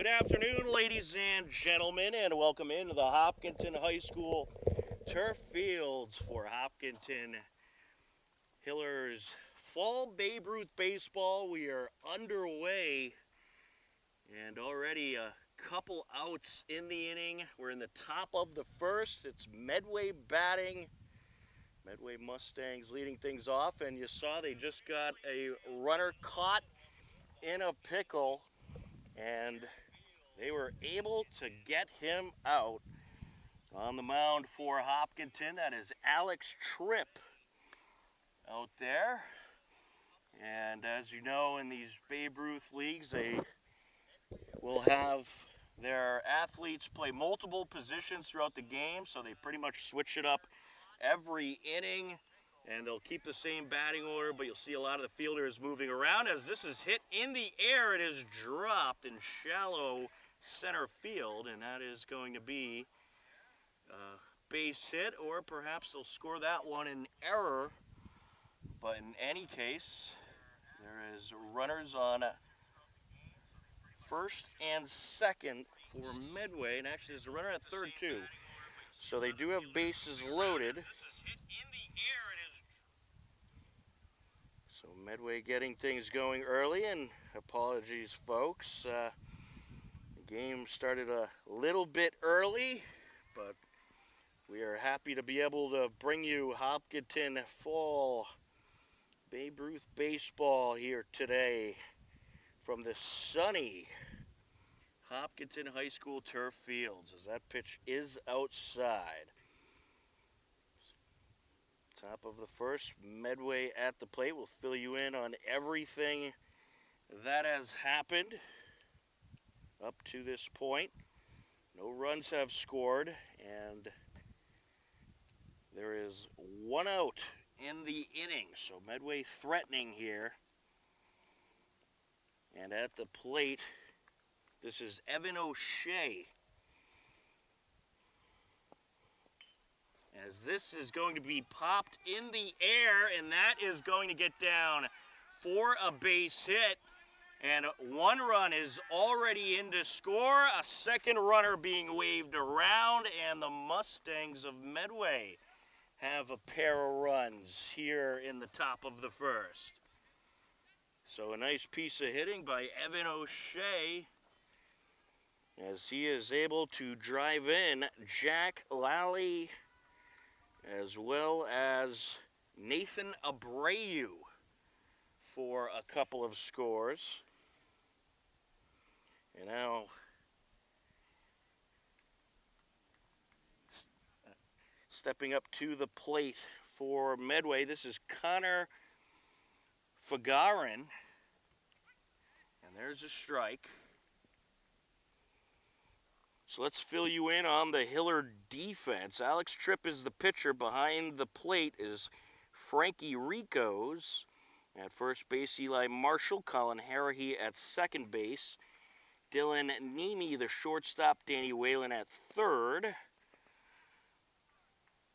Good afternoon, ladies and gentlemen, and welcome into the Hopkinton High School turf fields for Hopkinton Hillers Fall Babe Ruth Baseball. We are underway, and already a couple outs in the inning. We're in the top of the first. It's Medway batting. Medway Mustangs leading things off, and you saw they just got a runner caught in a pickle, and they were able to get him out. On the mound for Hopkinton, that is Alex Tripp out there. And as you know, in these Babe Ruth leagues, they will have their athletes play multiple positions throughout the game, so they pretty much switch it up every inning, and they'll keep the same batting order, but you'll see a lot of the fielders moving around. As this is hit in the air, it is dropped in shallow center field, and that is going to be a base hit, or perhaps they'll score that one in error. But in any case, there is runners on first and second for Medway, and actually there's a runner at third too. So they do have bases loaded. So Medway getting things going early, and apologies folks. The game started a little bit early, but we are happy to be able to bring you Hopkinton Fall Babe Ruth Baseball here today from the sunny Hopkinton High School turf fields, as that pitch is outside. Top of the first, Medway at the plate. We'll fill you in on everything that has happened up to this point. No runs have scored, and there is one out in the inning. So Medway threatening here. And at the plate, this is Evan O'Shea. As this is going to be popped in the air, and that is going to get down for a base hit. And one run is already in to score. A second runner being waved around, and the Mustangs of Medway have a pair of runs here in the top of the first. So a nice piece of hitting by Evan O'Shea, as he is able to drive in Jack Lally as well as Nathan Abreu for a couple of scores. And now stepping up to the plate for Medway, this is Connor Fagarin. And there's a strike. So let's fill you in on the Hiller defense. Alex Tripp is the pitcher. Behind the plate is Frankie Ricos. At first base, Eli Marshall. Colin Harahy at second base. Dylan Nemi, the shortstop. Danny Whalen at third.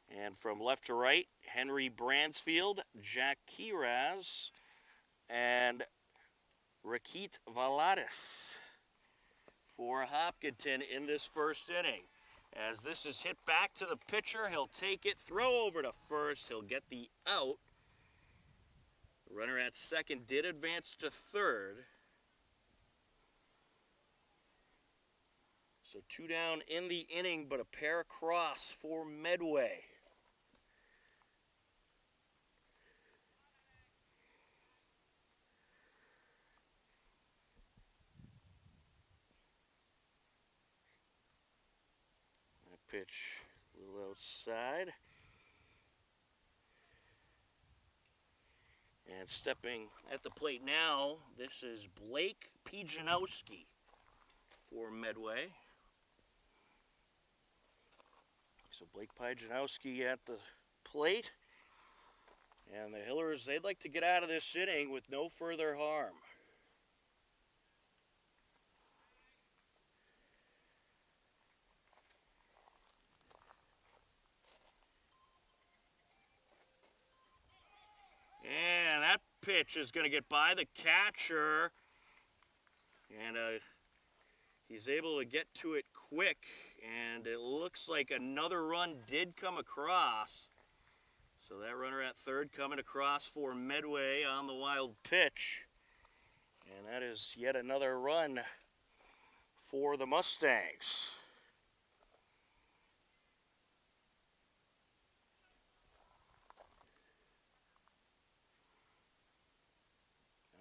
And from left to right, Henry Bransfield, Jack Kiraz, and Rakit Valadas for Hopkinton in this first inning. As this is hit back to the pitcher, he'll take it, throw over to first, he'll get the out. The runner at second did advance to third. So two down in the inning, but a pair across for Medway. Pitch a little outside. And stepping at the plate now, this is Blake Pijanowski for Medway. So Blake Pijanowski at the plate. And the Hillers, they'd like to get out of this inning with no further harm. And that pitch is going to get by the catcher. And a he's able to get to it quick, and it looks like another run did come across. So that runner at third coming across for Medway on the wild pitch. And that is yet another run for the Mustangs.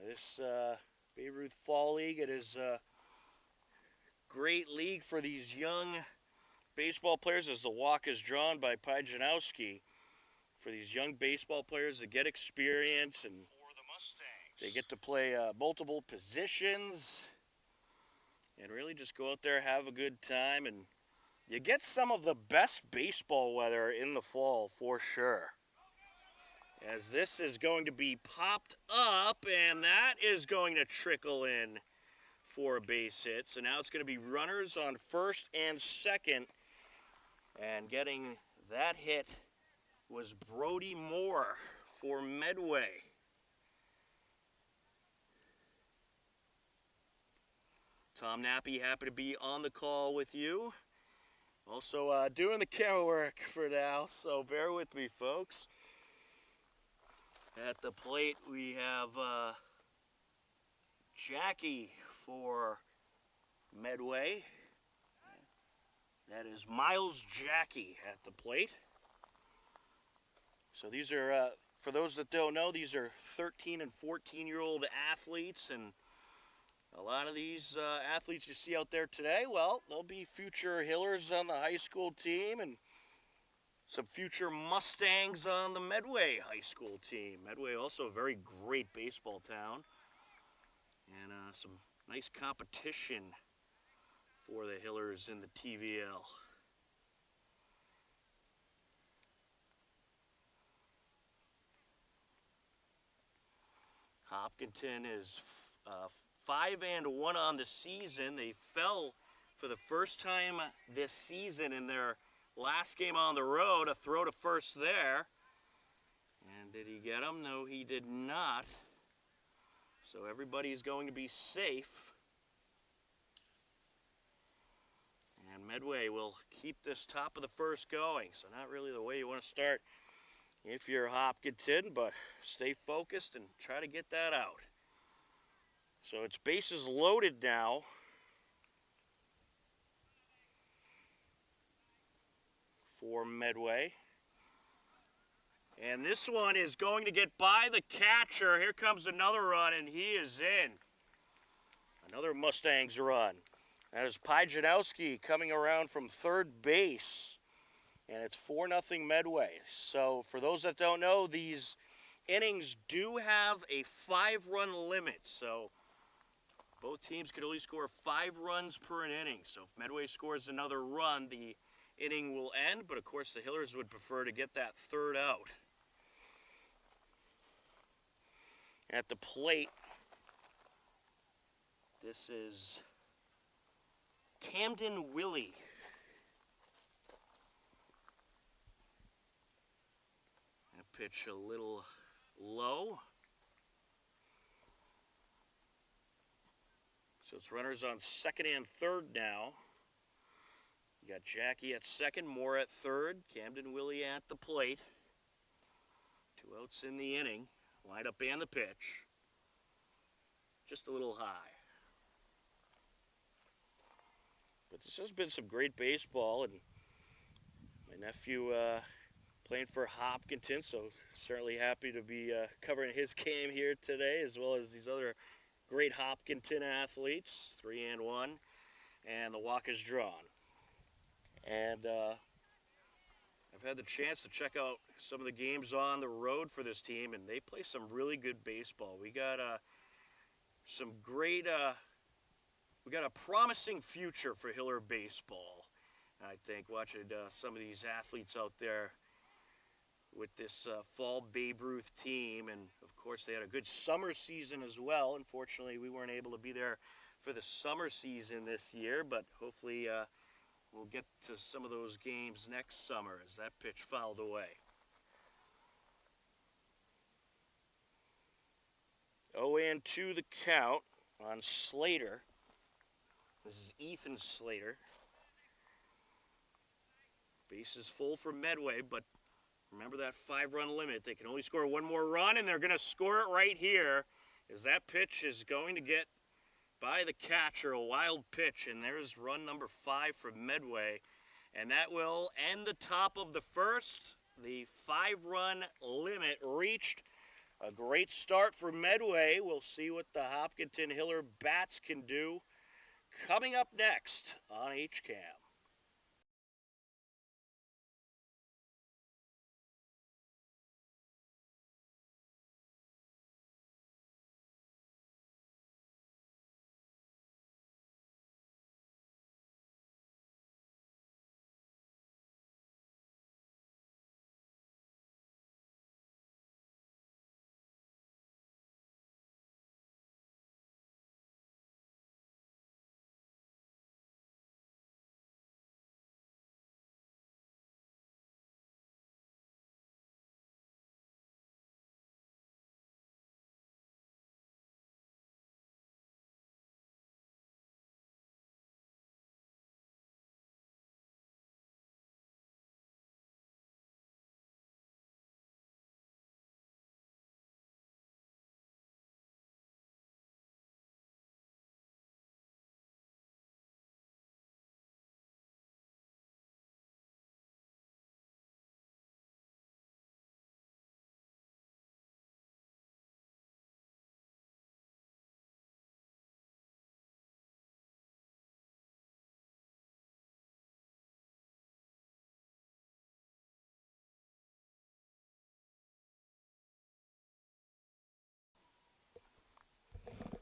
This Babe Ruth Fall League, it is a great league for these young baseball players as the walk is drawn by Pajanowski. For these young baseball players to get experience, and they get to play multiple positions and really just go out there, have a good time, and you get some of the best baseball weather in the fall for sure. As this is going to be popped up, and that is going to trickle in for a base hit. So now it's going to be runners on first and second, and getting that hit was Brody Moore for Medway. Tom Nappy, happy to be on the call with you. Also doing the camera work for now, so bear with me, folks. At the plate, we have Jackie for Medway. That is Miles Jackie at the plate. So these are, for those that don't know, these are 13 and 14-year-old athletes, and a lot of these athletes you see out there today, well, they'll be future Hillers on the high school team, and some future Mustangs on the Medway high school team. Medway also a very great baseball town, and some nice competition for the Hillers in the TVL. Hopkinton is 5-1 on the season. They fell for the first time this season in their last game on the road. A throw to first there. And did he get him? No, he did not. So everybody's going to be safe. And Medway will keep this top of the first going. So not really the way you want to start if you're Hopkinton, but stay focused and try to get that out. So it's bases loaded now. For Medway. And this one is going to get by the catcher. Here comes another run, and he is in. Another Mustangs run. That is Pajanowski coming around from third base. And it's 4-0 Medway. So for those that don't know, these innings do have a 5-run limit. So both teams could only score 5 runs per an inning. So if Medway scores another run, the inning will end. But of course the Hillers would prefer to get that third out. At the plate, this is Camden Willie. Pitch a little low. So it's runners on second and third now. You got Jackie at second, Moore at third, Camden Willie at the plate. 2 outs in the inning. Line up and the pitch. Just a little high. But this has been some great baseball, and my nephew playing for Hopkinton, so certainly happy to be covering his game here today, as well as these other great Hopkinton athletes. 3-1, and the walk is drawn. And I've had the chance to check out some of the games on the road for this team, and they play some really good baseball. We got some great, we got a promising future for Hiller baseball, I think, watching some of these athletes out there with this fall Babe Ruth team. And of course they had a good summer season as well. Unfortunately we weren't able to be there for the summer season this year, but hopefully we'll get to some of those games next summer as that pitch fouled away. 0-2 the count on Slater. This is Ethan Slater. Base is full for Medway, but remember that 5-run limit. They can only score one more run, and they're going to score it right here as that pitch is going to get by the catcher, a wild pitch, and there's run number 5 for Medway, and that will end the top of the first. The 5-run limit reached. A great start for Medway. We'll see what the Hopkinton Hiller bats can do coming up next on HCAM.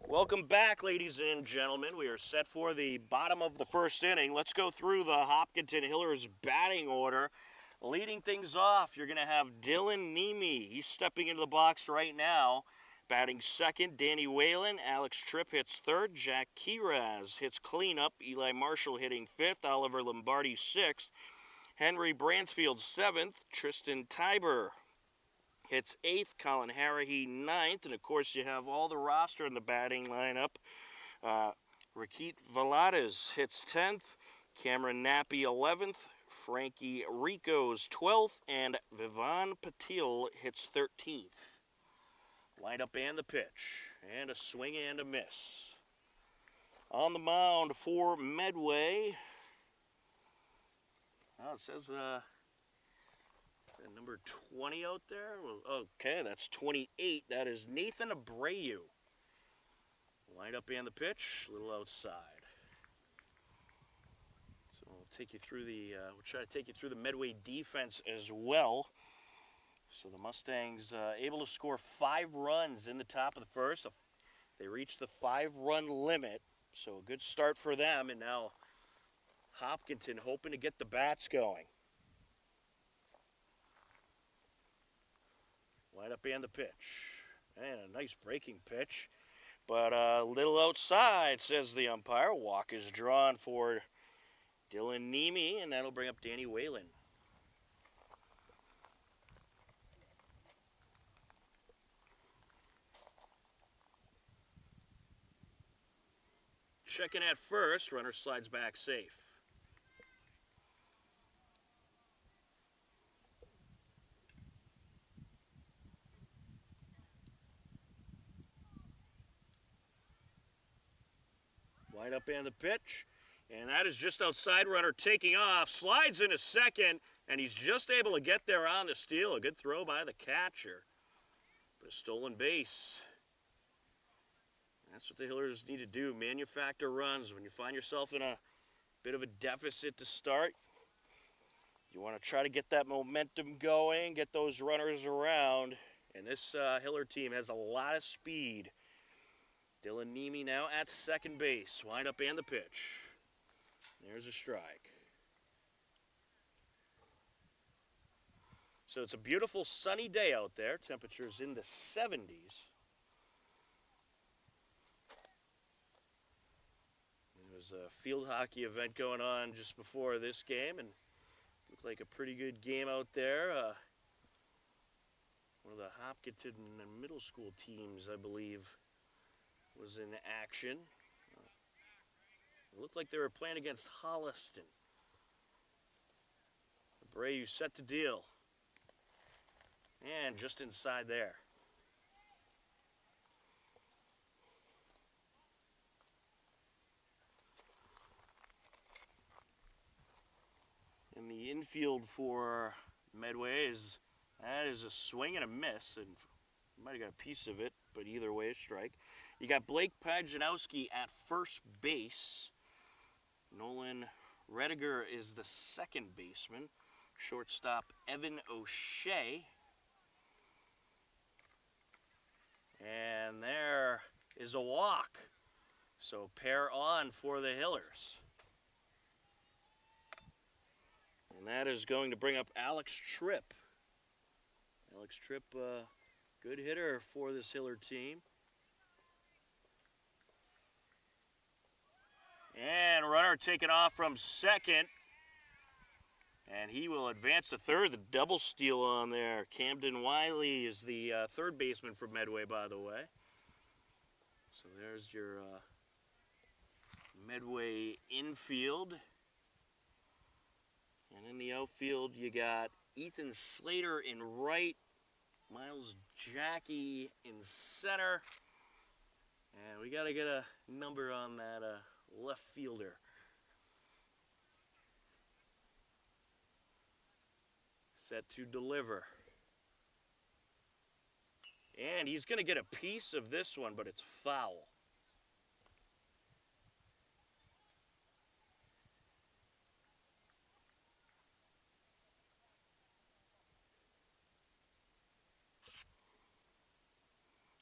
Welcome back, ladies and gentlemen. We are set for the bottom of the first inning. Let's go through the Hopkinton Hillers batting order. Leading things off, you're going to have Dylan Nemi. He's stepping into the box right now. Batting second, Danny Whalen. Alex Tripp hits third. Jack Kiraz hits cleanup. Eli Marshall hitting fifth. Oliver Lombardi sixth. Henry Bransfield seventh. Tristan Tiber hits eighth. Colin Harrahy ninth. And, of course, you have all the roster in the batting lineup. Rakit Velades hits 10th. Cameron Nappy 11th. Frankie Rico's 12th. And Vivan Patil hits 13th. Lineup and the pitch. And a swing and a miss. On the mound for Medway. Oh, it says number 20 out there. Okay, that's 28. That is Nathan Abreu. Line up and the pitch, a little outside. So we'll take you through we'll try to take you through the Medway defense as well. So the Mustangs able to score 5 runs in the top of the first. They reached the 5-run limit, so a good start for them. And now Hopkinton hoping to get the bats going. Line up and the pitch. And a nice breaking pitch. But a little outside, says the umpire. Walk is drawn for Dylan Nemi, and that'll bring up Danny Whalen. Checking at first. Runner slides back safe. Line up and the pitch. And that is just outside. Runner taking off. Slides in a second. And he's just able to get there on the steal. A good throw by the catcher. But a stolen base. That's what the Hillers need to do. Manufacture runs. When you find yourself in a bit of a deficit to start, you want to try to get that momentum going. Get those runners around. And this Hiller team has a lot of speed. Dylan Nemi now at second base. Wind up and the pitch. There's a strike. So it's a beautiful sunny day out there. Temperatures in the 70s. There was a field hockey event going on just before this game, and looked like a pretty good game out there. One of the Hopkinton middle school teams, I believe, was in action. It looked like they were playing against Holliston. Abreu set to deal. And just inside there. In the infield for Medway is a swing and a miss, and might have got a piece of it, but either way, a strike. You got Blake Pajanowski at first base. Nolan Rediger is the second baseman. Shortstop Evan O'Shea. And there is a walk. So pair on for the Hillers. And that is going to bring up Alex Tripp. Alex Tripp, good hitter for this Hiller team. And runner taken off from second. And he will advance to third. The double steal on there. Camden Wiley is the third baseman for Medway, by the way. So there's your Medway infield. And in the outfield, you got Ethan Slater in right, Miles Jackie in center. And we got to get a number on that left fielder. Set to deliver. And he's going to get a piece of this one, but it's foul.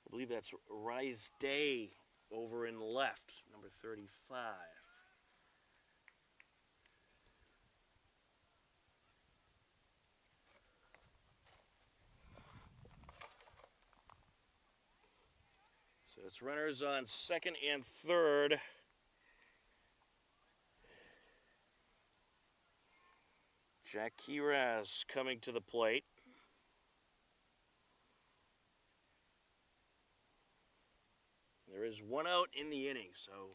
I believe that's Rise Day over in left, number 35. So it's runners on second and third. Jack Kiraz coming to the plate. There is one out in the inning, so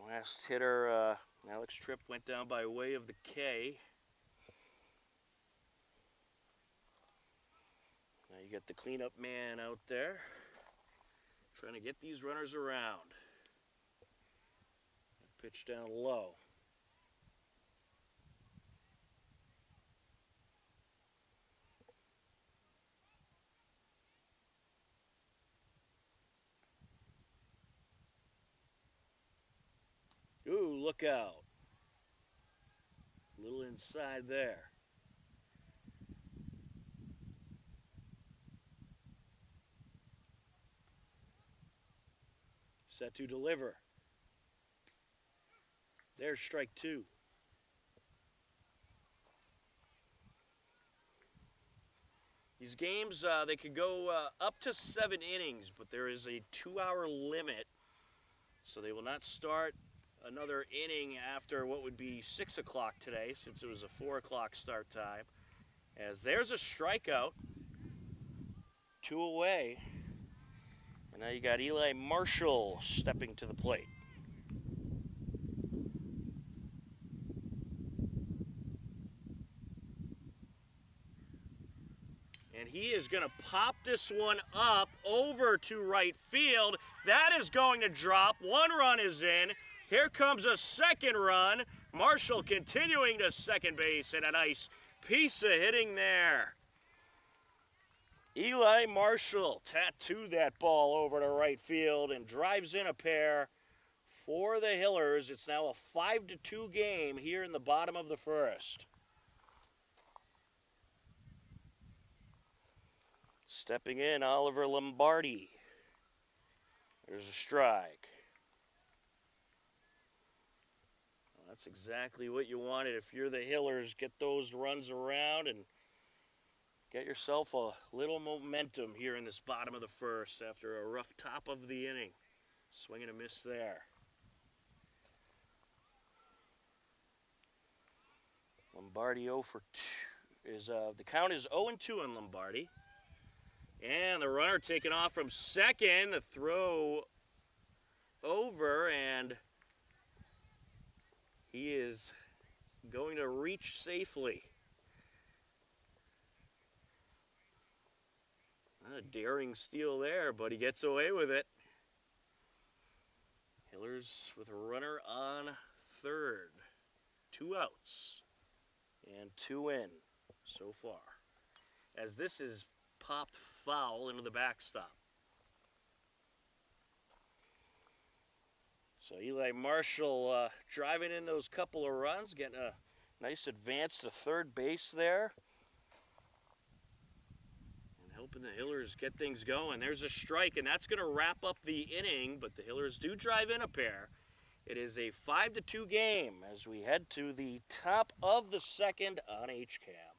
last hitter, Alex Tripp, went down by way of the K. Now you got the cleanup man out there trying to get these runners around. Pitch down low. Ooh, look out. A little inside there. Set to deliver. There's strike two. These games, they could go up to 7 innings, but there is a 2-hour limit, so they will not start another inning after what would be 6 o'clock today, since it was a 4 o'clock start time. As there's a strikeout, 2 away. And now you got Eli Marshall stepping to the plate. And he is going to pop this one up over to right field. That is going to drop. 1 run is in. Here comes a second run. Marshall continuing to second base, and a nice piece of hitting there. Eli Marshall tattooed that ball over to right field and drives in a pair for the Hillers. It's now a 5-2 game here in the bottom of the first. Stepping in, Oliver Lombardi. There's a strike. Well, that's exactly what you wanted. If you're the Hillers, get those runs around and get yourself a little momentum here in this bottom of the first after a rough top of the inning. Swing and a miss there. Lombardi 0 for 2 is the count is 0-2 on Lombardi. And the runner taken off from second. The throw over, and He is going to reach safely. A daring steal there, but he gets away with it. Hillers with a runner on third. 2 outs and 2 in so far, as this is popped foul into the backstop. So Eli Marshall driving in those couple of runs, getting a nice advance to third base there, and helping the Hillers get things going. There's a strike, and that's going to wrap up the inning, but the Hillers do drive in a pair. It is a 5-2 game as we head to the top of the second on HCAM.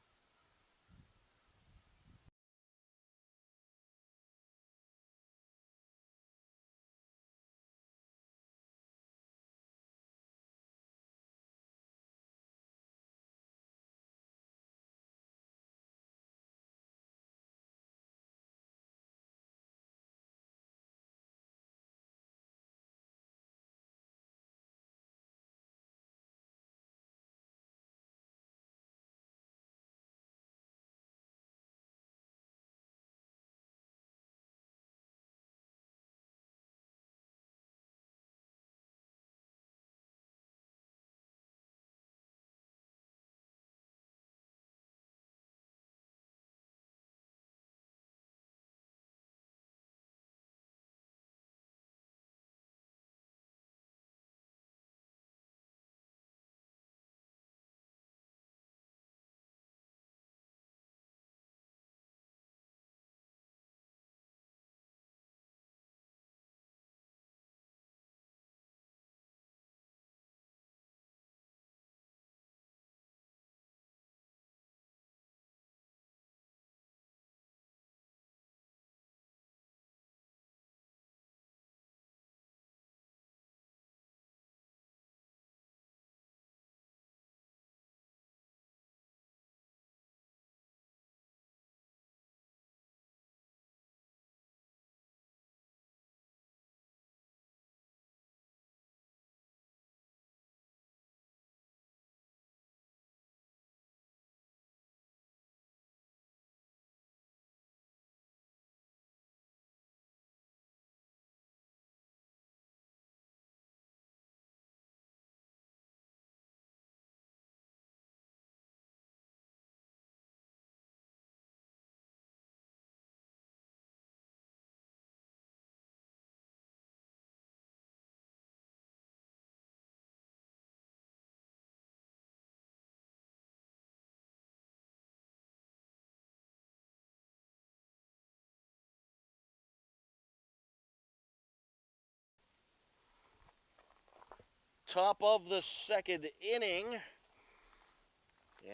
Top of the second inning,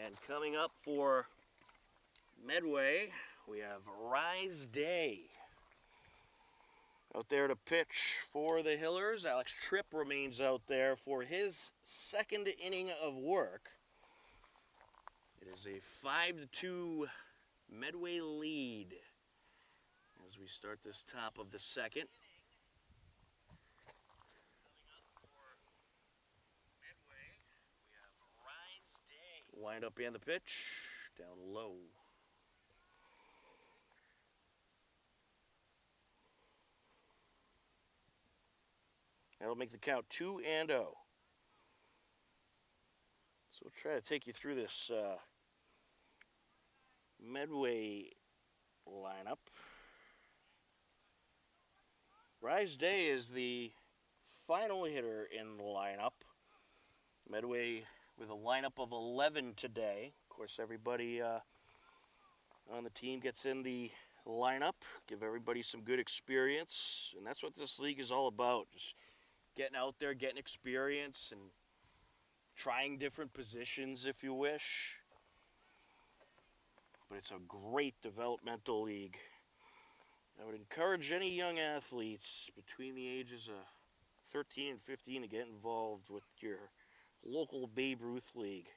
and coming up for Medway, we have Rise Day out there to pitch for the Hillers. Alex Tripp remains out there for his second inning of work. It is a 5-2 Medway lead as we start this top of the second. Wind up and the pitch, down low. That'll make the count 2-0. So we'll try to take you through this Medway lineup. Rise Day is the final hitter in the lineup. Medway with a lineup of 11 today. Of course, everybody on the team gets in the lineup, give everybody some good experience, and that's what this league is all about. Just getting out there, getting experience, and trying different positions if you wish. But it's a great developmental league. I would encourage any young athletes between the ages of 13 and 15 to get involved with your local Babe Ruth League.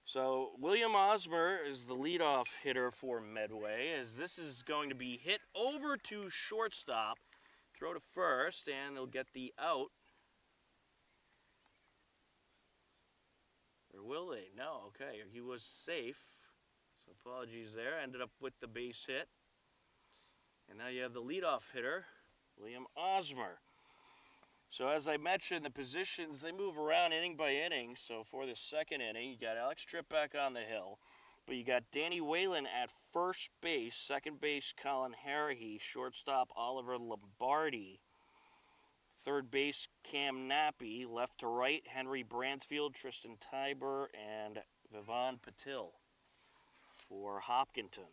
So William Osmer is the leadoff hitter for Medway, as this is going to be hit over to shortstop, throw to first, and they'll get the out. Or will they? No, okay. He was safe. So apologies there. Ended up with the base hit. And now you have the leadoff hitter, Liam Osmer. So as I mentioned, the positions, they move around inning by inning. So for the second inning, you got Alex Tripp back on the hill. But you got Danny Whalen at first base, second base Colin Harrahy, shortstop Oliver Lombardi, third base Cam Nappy, left to right Henry Bransfield, Tristan Tiber, and Vivon Patil for Hopkinton.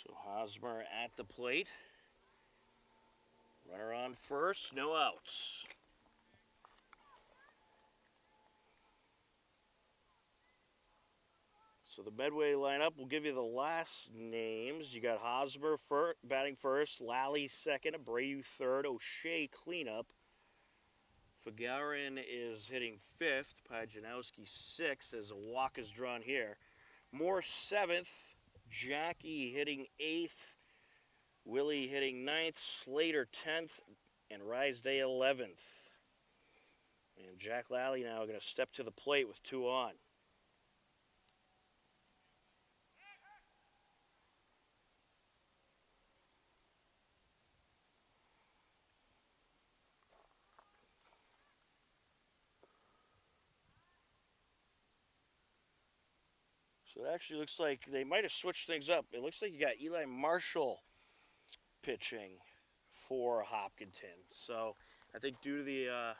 So Hosmer at the plate. Runner on first, no outs. So the Medway lineup, we'll give you the last names. You got Hosmer batting first, Lally second, Abreu third, O'Shea cleanup. Fagarin is hitting fifth, Pajanowski sixth as a walk is drawn here. Moore seventh, Jackie hitting eighth, Willie hitting ninth, Slater 10th, and Risedale 11th. And Jack Lally now going to step to the plate with two on. So it actually looks like they might have switched things up. It looks like you got Eli Marshall pitching for Hopkinton. So I think due to the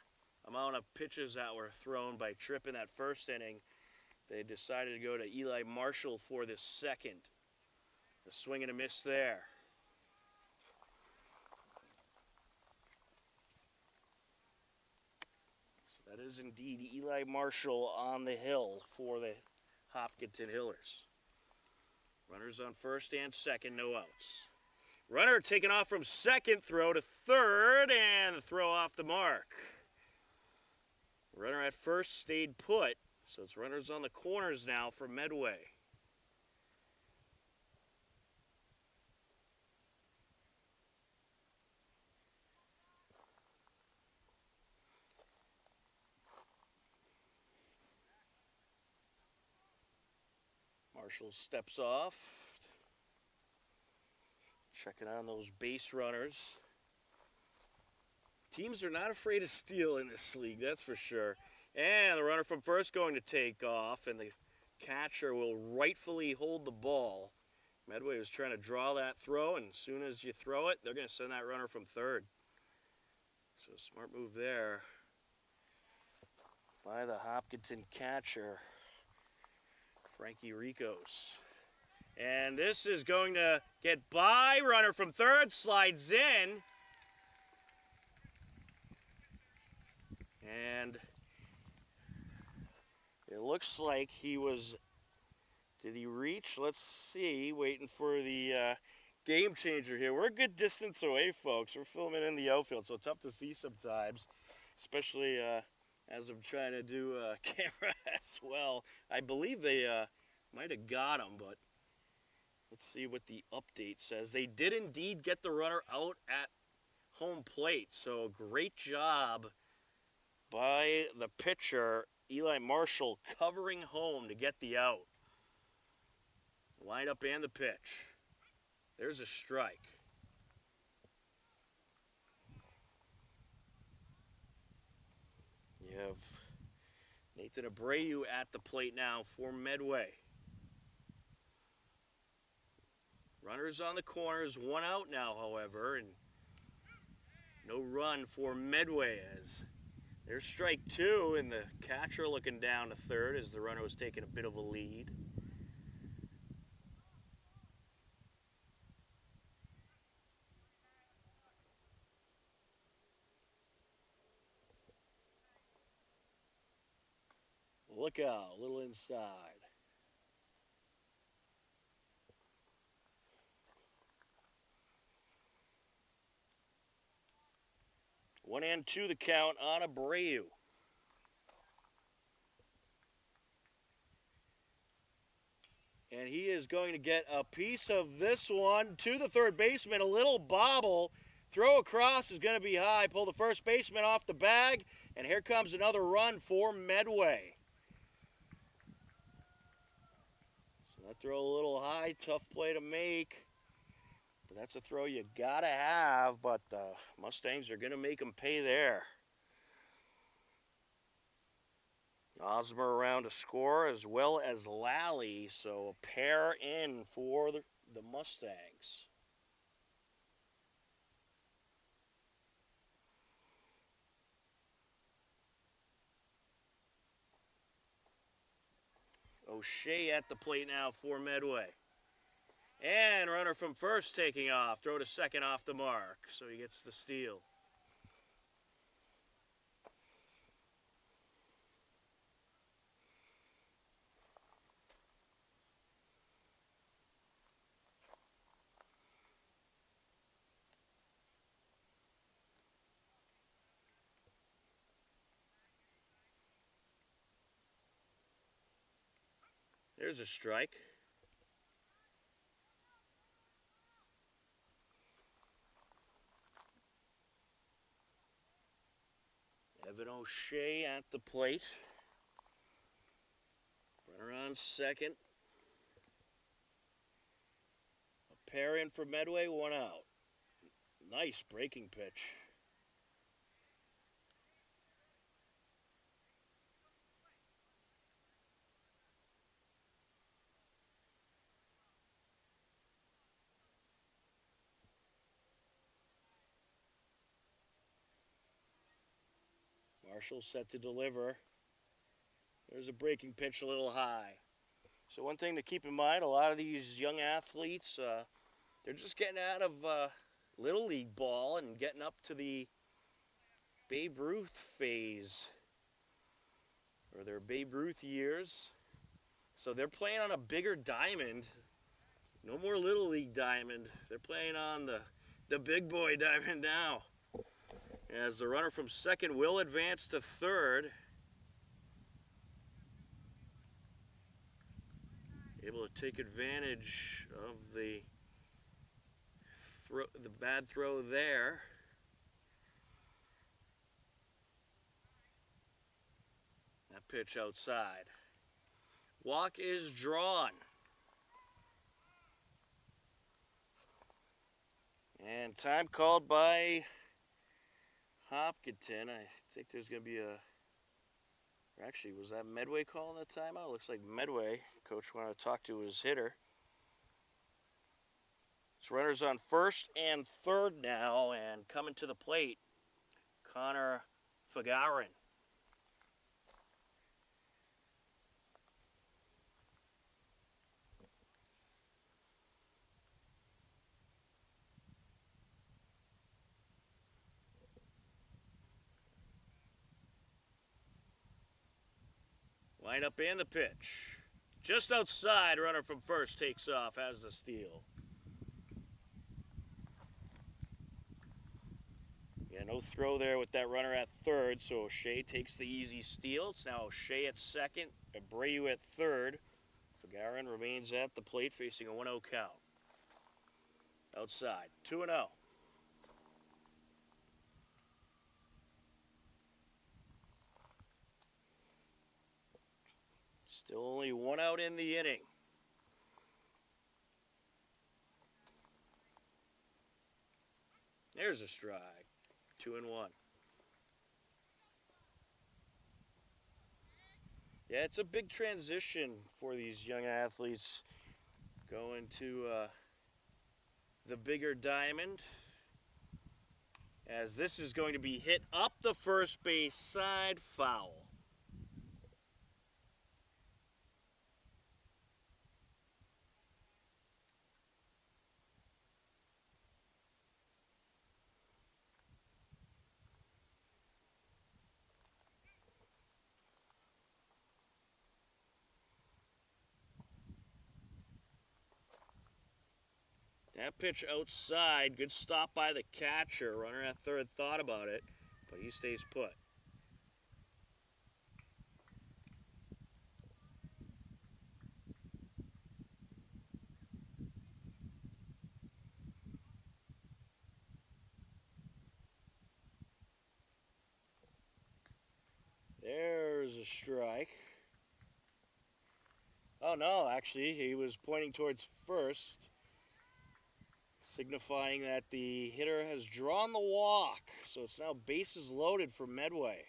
amount of pitches that were thrown by Tripp in that first inning, they decided to go to Eli Marshall for the second. A swing and a miss there. So that is indeed Eli Marshall on the hill for the Hopkinton Hillers. Runners on first and second, no outs. Runner taken off from second, throw to third, and the throw off the mark. Runner at first stayed put, so it's runners on the corners now for Medway. Marshall steps off, checking on those base runners. Teams are not afraid to steal in this league, that's for sure. And the runner from first going to take off, and the catcher will rightfully hold the ball. Medway was trying to draw that throw, and as soon as you throw it, they're going to send that runner from third. So smart move there by the Hopkinton catcher, Frankie Ricos. And this is going to get by. Runner from third slides in. And it looks like he was, did he reach? Let's see, waiting for the game changer here. We're a good distance away, folks. We're filming in the outfield, so tough to see sometimes, especially as I'm trying to do camera as well. I believe they might have got him, but let's see what the update says. They did indeed get the runner out at home plate, so great job by the pitcher, Eli Marshall, covering home to get the out. Line up and the pitch. There's a strike. You have Nathan Abreu at the plate now for Medway. Runners on the corners, one out now, however, and no run for Medway as there's strike two, and the catcher looking down to third as the runner was taking a bit of a lead. Look out, a little inside. 1-2 the count on Abreu. And he is going to get a piece of this one to the third baseman. A little bobble. Throw across is going to be high. Pull the first baseman off the bag. And here comes another run for Medway. So that throw a little high. Tough play to make. But that's a throw you got to have. But the Mustangs are going to make them pay there. Osmer around to score as well as Lally, so a pair in for the Mustangs. O'Shea at the plate now for Medway. And runner from first taking off. Throw to second off the mark, so he gets the steal. There's a strike. Evan O'Shea at the plate. Runner on second. A pair in for Medway, one out. Nice breaking pitch. Marshall set to deliver. There's a breaking pitch a little high. So one thing to keep in mind, a lot of these young athletes, they're just getting out of Little League ball and getting up to the Babe Ruth phase, or their Babe Ruth years. So they're playing on a bigger diamond. No more Little League diamond. They're playing on the big boy diamond now. As the runner from second will advance to third. Able to take advantage of the bad throw there. That pitch outside. Walk is drawn. And time called by Hopkinton. I think there's going to be actually, was that Medway calling that timeout? Looks like Medway. Coach wanted to talk to his hitter. It's runners on first and third now, and coming to the plate, Connor Fagarin. Line up and the pitch. Just outside, runner from first takes off, has the steal. Yeah, no throw there with that runner at third, so O'Shea takes the easy steal. It's now O'Shea at second, Abreu at third. Fagarin remains at the plate facing a 1-0 count. Outside, 2-0. Still only one out in the inning. There's a strike. 2-1. Yeah, it's a big transition for these young athletes going to the bigger diamond, as this is going to be hit up the first base side, foul. That pitch outside, good stop by the catcher. Runner at third thought about it. but he stays put. There's a strike. Oh no, actually, he was pointing towards first, signifying that the hitter has drawn the walk. So it's now bases loaded for Medway.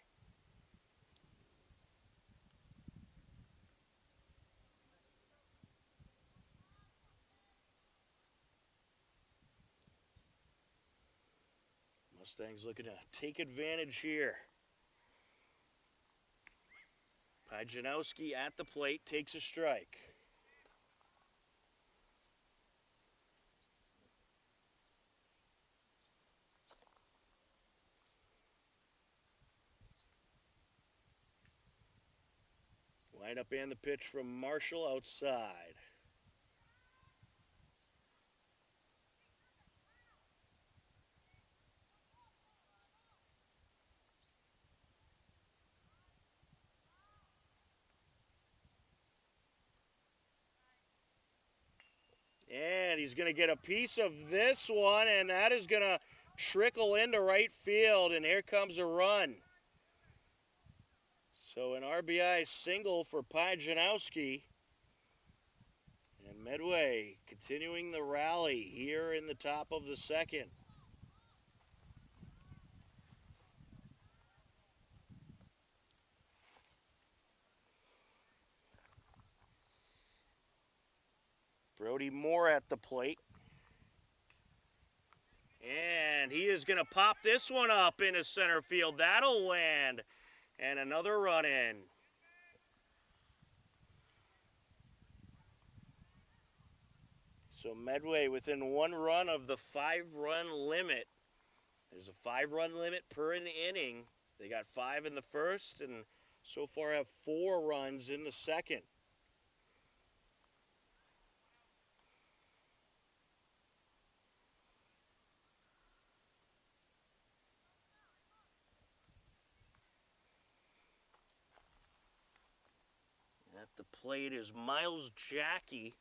Mustangs looking to take advantage here. Pajanowski at the plate takes a strike. Wind up and the pitch from Marshall outside. And he's going to get a piece of this one, and that is going to trickle into right field, and here comes a run. So an RBI single for Pajanowski. And Medway continuing the rally here in the top of the second. Brody Moore at the plate. And he is going to pop this one up into center field. That'll land. And another run in. So Medway within one run of the 5-run limit. There's a 5-run limit per an inning. They got 5 in the first and so far have 4 runs in the second. At the plate is Miles Jackie.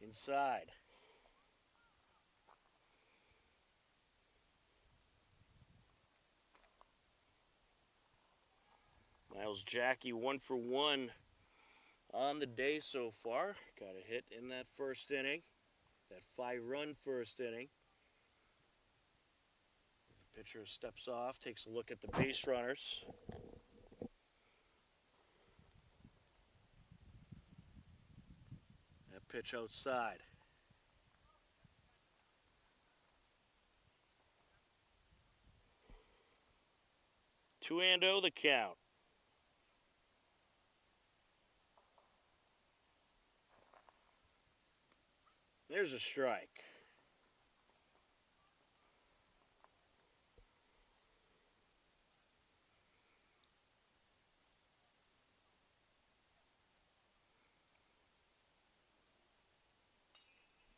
Inside. Miles Jackie 1 for 1 on the day so far. Got a hit in that first inning. That 5-run first inning. As the pitcher steps off, takes a look at the base runners. That pitch outside. 2-0 the count. There's a strike.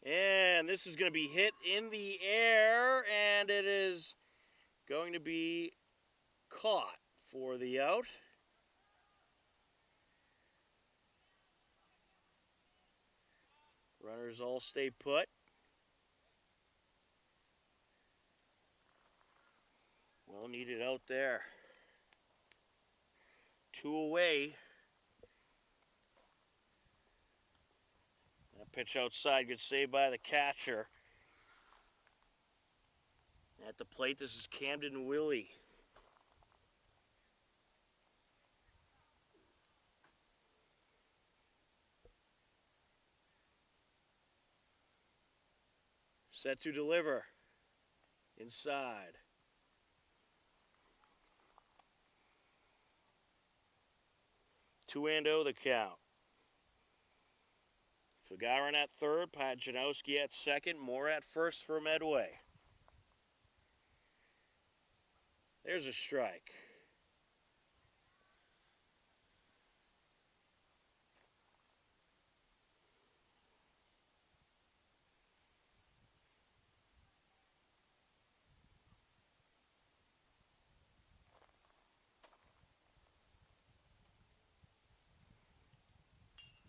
And this is going to be hit in the air, and it is going to be caught for the out. Runners all stay put. Well needed out there. 2 away. That pitch outside, good save by the catcher. At the plate, this is Camden Willie. Set to deliver. Inside. Two and oh the count. Fagarin at third, Pajanowski at second, Moore at first for Medway. There's a strike.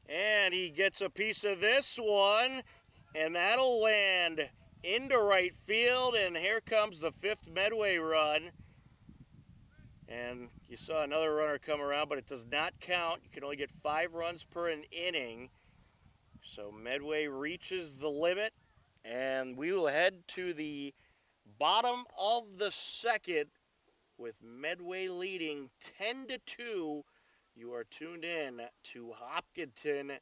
And he gets a piece of this one, and that'll land into right field, and here comes the 5th Medway run. And you saw another runner come around, but it does not count. You can only get 5 runs per an inning. So Medway reaches the limit, and we will head to the bottom of the 2nd with Medway leading 10-2. You are tuned in to Hopkinton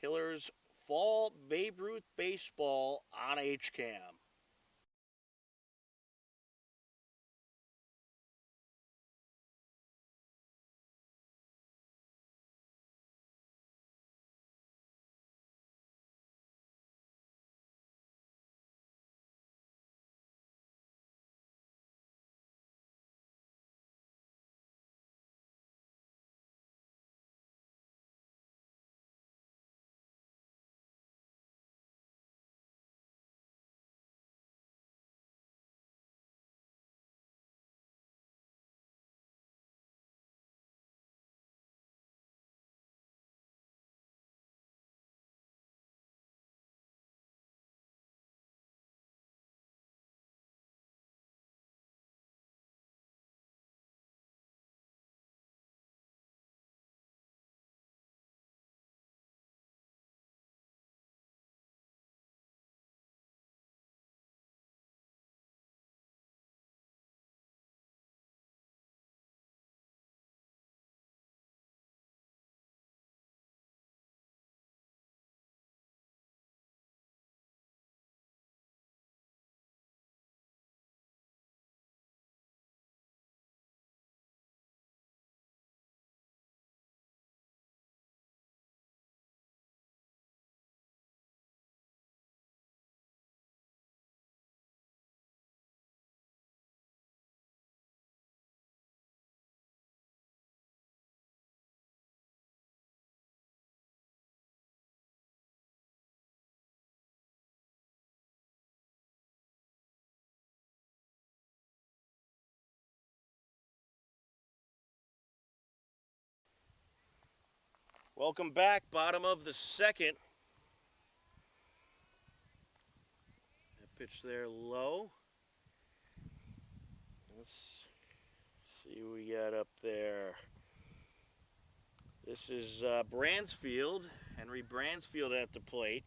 Hillers Fall Babe Ruth Baseball on HCAM. Welcome back, bottom of the 2nd. That pitch there low. Let's see what we got up there. This is Bransfield, Henry Bransfield at the plate.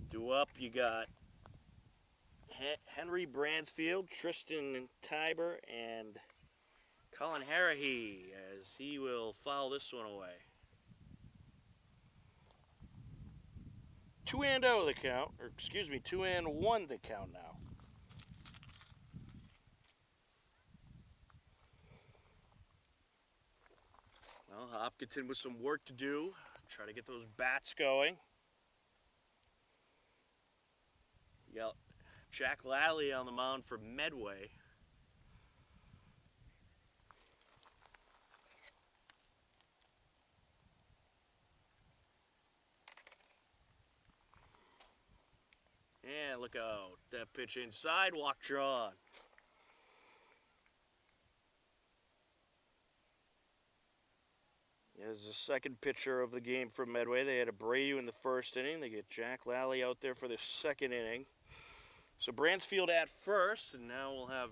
Due up, you got Henry Bransfield, Tristan Tiber, and Colin Harahy, as he will foul this one away. 2-0 the count, or excuse me, 2-1 the count now. Well, Hopkinton with some work to do. Try to get those bats going. You got Jack Lally on the mound for Medway. And look out. That pitch inside, walk drawn. As the second pitcher of the game from Medway. They had Abreu in the 1st inning. They get Jack Lally out there for the 2nd inning. So Bransfield at first, and now we'll have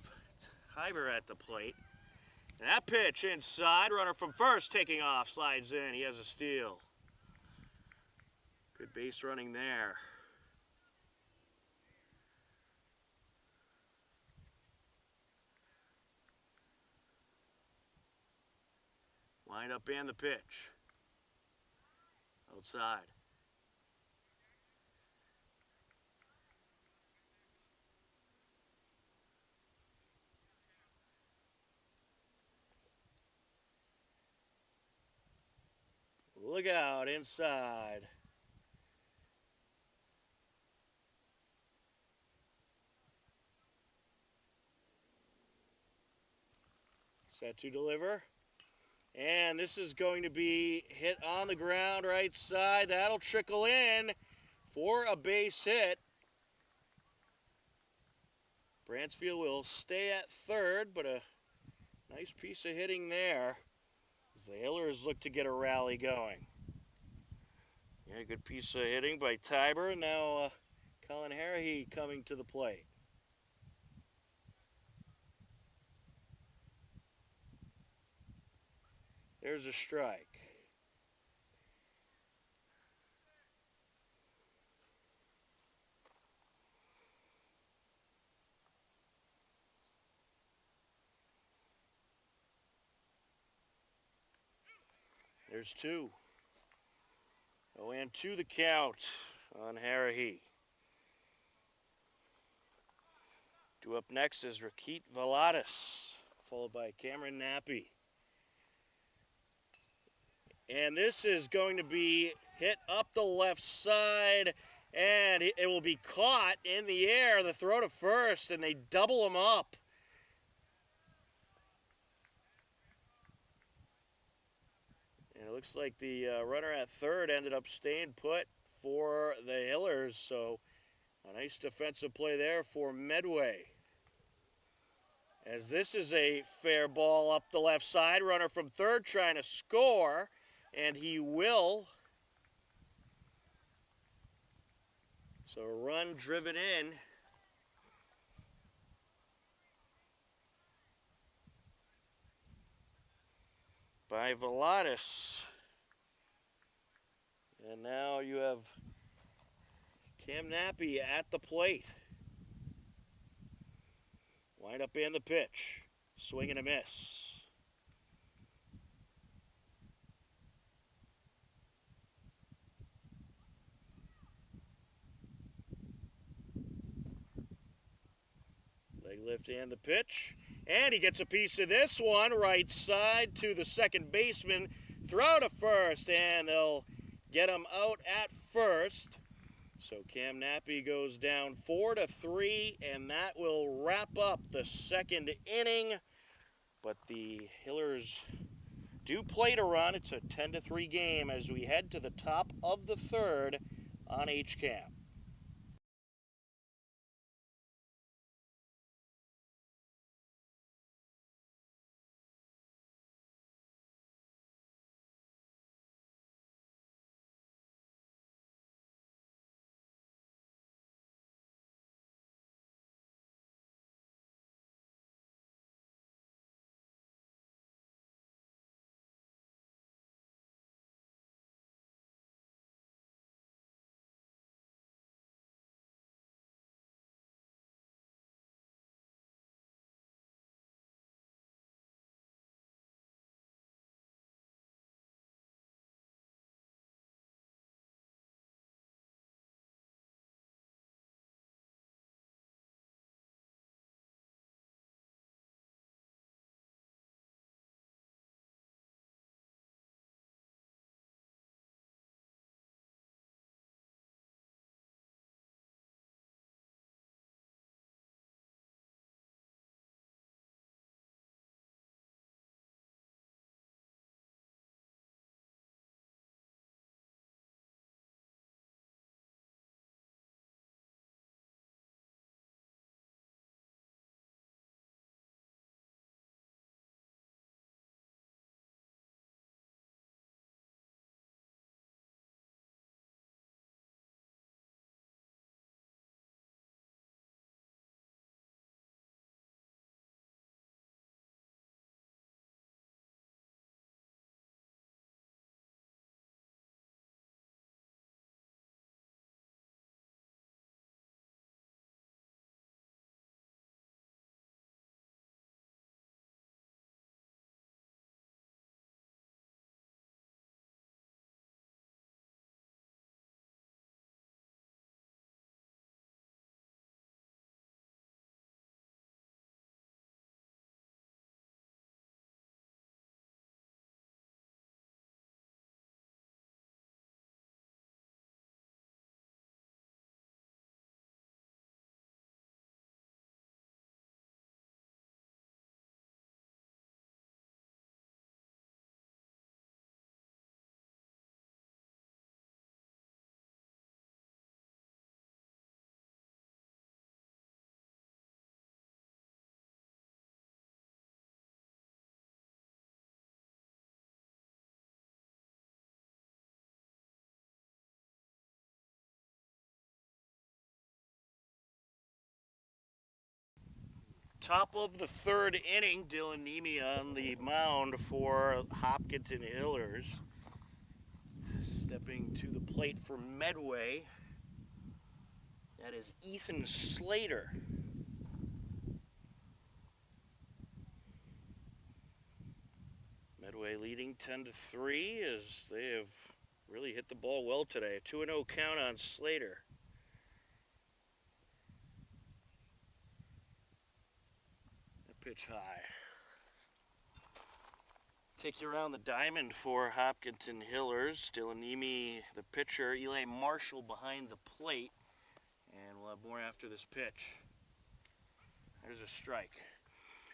Tiber at the plate. And that pitch inside, runner from first taking off, slides in. He has a steal. Good base running there. Wind up and the pitch. Outside. Look out inside. Set to deliver. And this is going to be hit on the ground right side. That'll trickle in for a base hit. Bransfield will stay at 3rd, but a nice piece of hitting there. The Hillers look to get a rally going. Yeah, good piece of hitting by Tiber. Now Colin Harrahy coming to the plate. There's a strike. There's two. 0-2 the count on Harrahy. Due up next is Rakit Valatis, followed by Cameron Nappy. And this is going to be hit up the left side, and it will be caught in the air. The throw to first, and they double him up. And it looks like the runner at third ended up staying put for the Hillers, so a nice defensive play there for Medway. As this is a fair ball up the left side, runner from third trying to score, and he will. So a run driven in. By Valatis. And now you have Cam Nappy at the plate. Wind up in the pitch. Swing and a miss. Leg lift and the pitch. And he gets a piece of this one. Right side to the second baseman. Throw to first. And they'll get him out at first. So Cam Nappy goes down 4-3, and that will wrap up the second inning. But the Hillers do play to run. It's a 10-3 game as we head to the top of the third on HCAM. Top of the third inning, Dylan Nemi on the mound for Hopkinton Hillers. Stepping to the plate for Medway, that is Ethan Slater. Medway leading 10-3 as they have really hit the ball well today. A 2-0 count on Slater. The pitch high. Take you around the diamond for Hopkinton Hillers. Dylan Nemi, the pitcher. Eli Marshall behind the plate. And we'll have more after this pitch. There's a strike.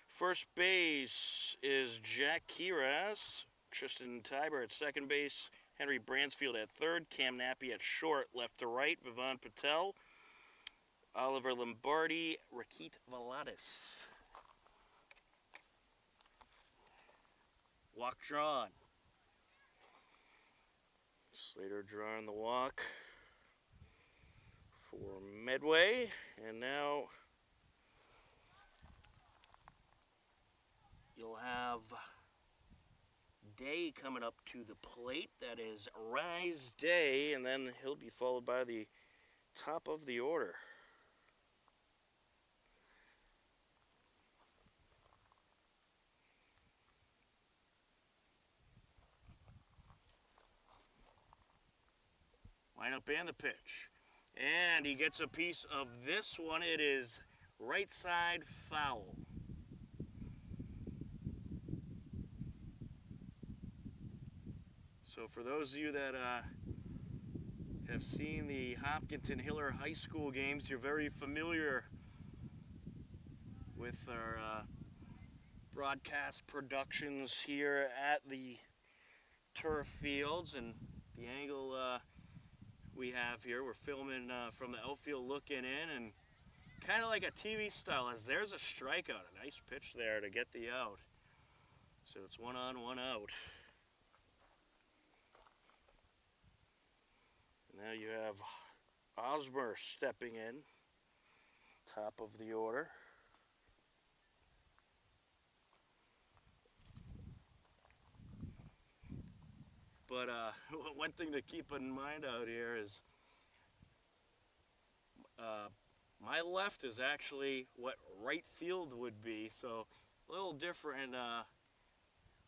First base is Jack Kiras. Tristan Tiber at second base. Henry Bransfield at third. Cam Nappy at short. Left to right, Vivon Patel. Oliver Lombardi. Rakit Valadas. Walk drawn. Slater drawing the walk for Medway. And now you'll have Day coming up to the plate. That is Rise Day. And then he'll be followed by the top of the order. Lineup and the pitch. And he gets a piece of this one. It is right side foul. So for those of you that have seen the Hopkinton Hiller High School games, you're very familiar with our broadcast productions here at the turf fields. And the angle we have here, we're filming from the outfield looking in, and kind of like a TV style, as there's a strikeout. A nice pitch there to get the out. So it's 1 on, 1 out. And now you have Osmer stepping in, top of the order. But one thing to keep in mind out here is my left is actually what right field would be, so a little different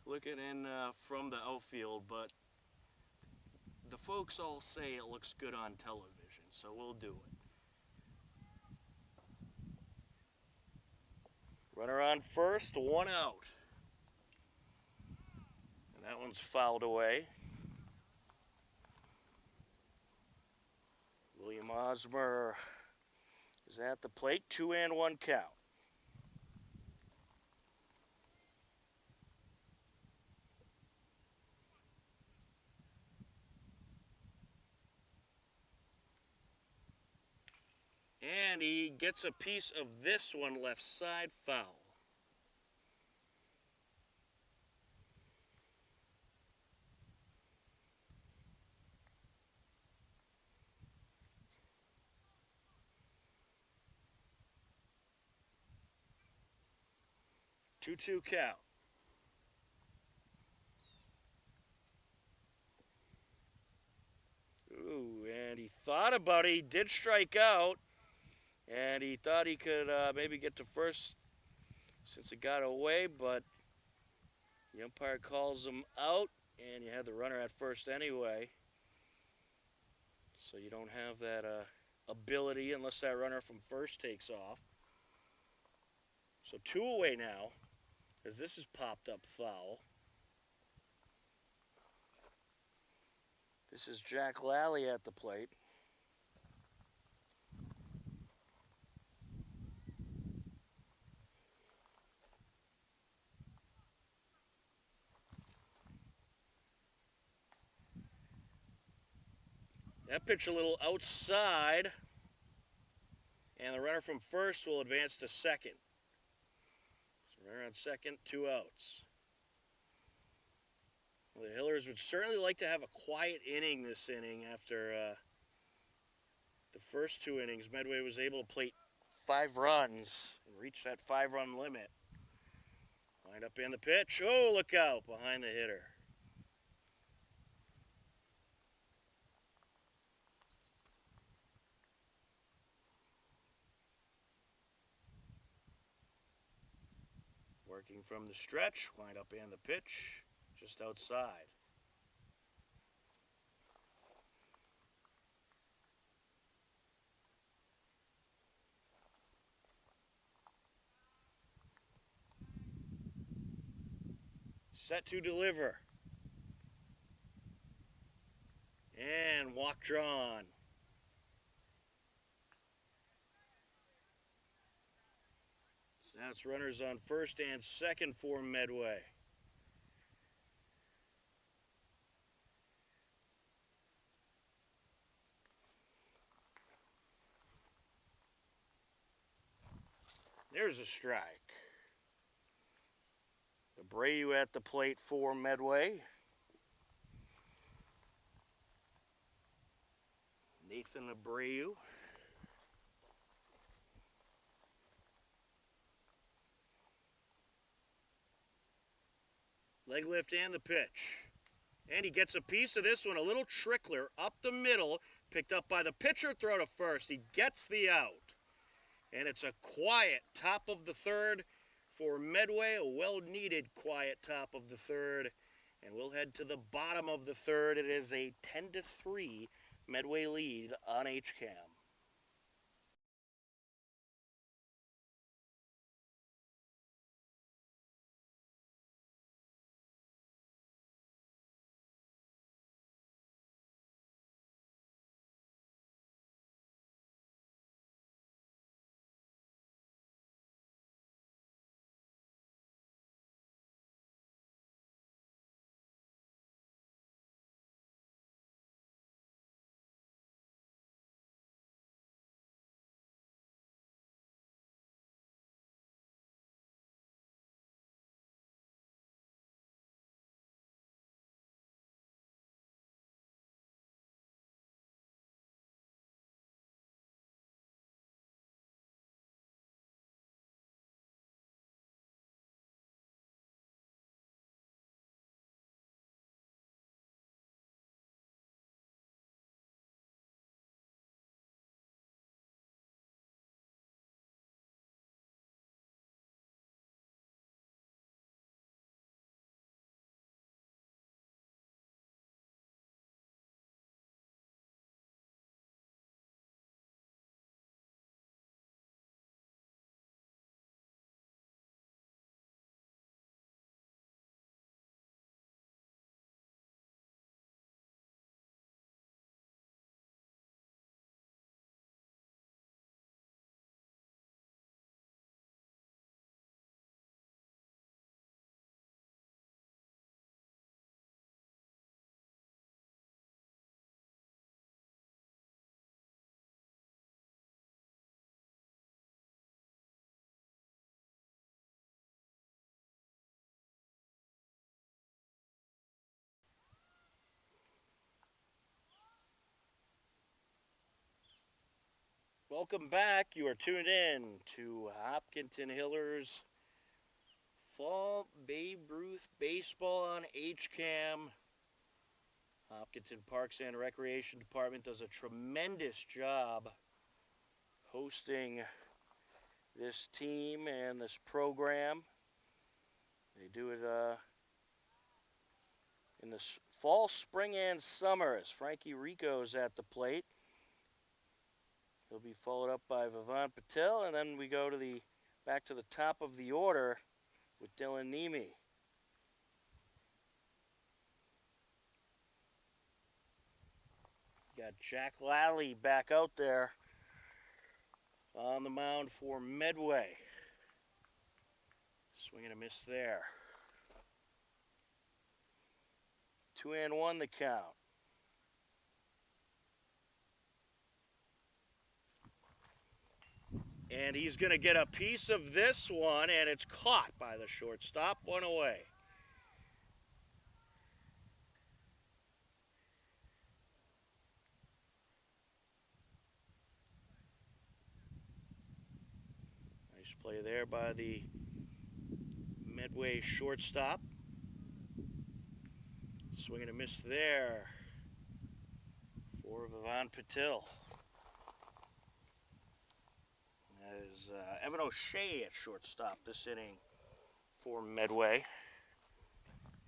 looking in from the outfield, but the folks all say it looks good on television, so we'll do it. Runner on first, 1 out. And that one's fouled away. William Osmer is at the plate, 2-1 count. And he gets a piece of this one, left side foul. Two count. Ooh, and he thought about it. He did strike out, and he thought he could maybe get to first since it got away, but the umpire calls him out, and you had the runner at first anyway. So you don't have that ability unless that runner from first takes off. So 2 away now, as this is popped up foul. This is Jack Lally at the plate. That pitch a little outside, and the runner from first will advance to second. So runner on second, 2 outs. Well, the Hillers would certainly like to have a quiet inning this inning after the first 2 innings. Medway was able to plate 5 runs and reach that 5-run limit. Lined up in the pitch. Oh, look out behind the hitter. Working from the stretch, wind up in the pitch, just outside. Set to deliver. And walk drawn. So now it's runners on first and second for Medway. There's a strike. Abreu at the plate for Medway. Nathan Abreu. Leg lift and the pitch. And he gets a piece of this one, a little trickler up the middle, picked up by the pitcher, throw to first. He gets the out. And it's a quiet top of the third for Medway, a well-needed quiet top of the third. And we'll head to the bottom of the third. It is a 10-3 Medway lead on HCAM. Welcome back. You are tuned in to Hopkinton Hillers Fall Babe Ruth Baseball on HCAM. Hopkinton Parks and Recreation Department does a tremendous job hosting this team and this program. They do it in the fall, spring, and summer as Frankie Rico's at the plate. He'll be followed up by Vivant Patel, and then we go to back to the top of the order with Dylan Nemi. Got Jack Lally back out there on the mound for Medway. Swing and a miss there. 2-1 the count. And he's going to get a piece of this one, and it's caught by the shortstop. 1 away. play there by the Medway shortstop. Swing and a miss there for Vivan Patil. That is Evan O'Shea at shortstop this inning for Medway.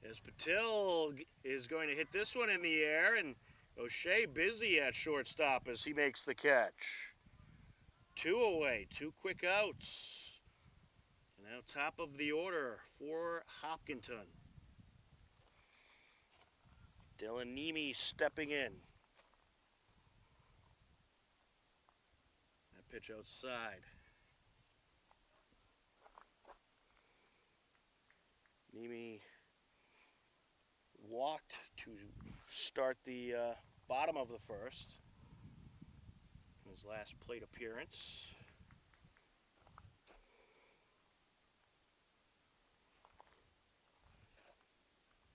As Patil is going to hit this one in the air, and O'Shea busy at shortstop as he makes the catch. 2 away, 2 quick outs. And now top of the order for Hopkinton. Dylan Nemi stepping in. That pitch outside. Nemi walked to start the bottom of the first. His last plate appearance.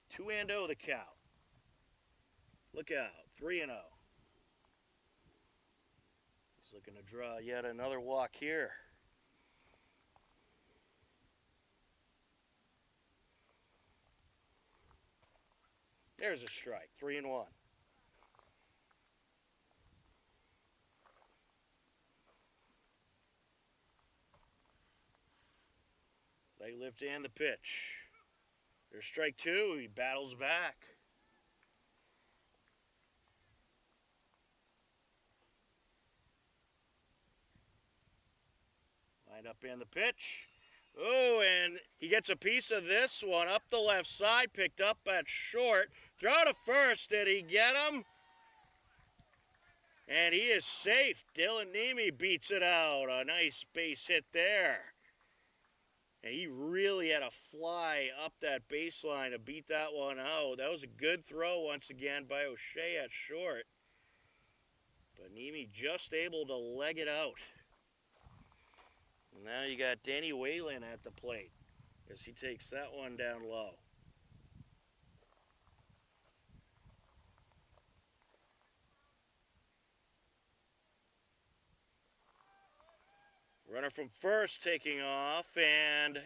Two and 0 the count. Look out, 3-0. He's looking to draw yet another walk here. There's a strike, 3-1. Leg lift and the pitch. There's strike 2, he battles back. Lined up in the pitch. Oh, and he gets a piece of this one up the left side, picked up at short. Throw to first, did he get him? And he is safe. Dylan Nemi beats it out. A nice base hit there. And he really had to fly up that baseline to beat that one out. That was a good throw once again by O'Shea at short. But Nemi just able to leg it out. Now you got Danny Whalen at the plate as he takes that one down low. Runner from first taking off, and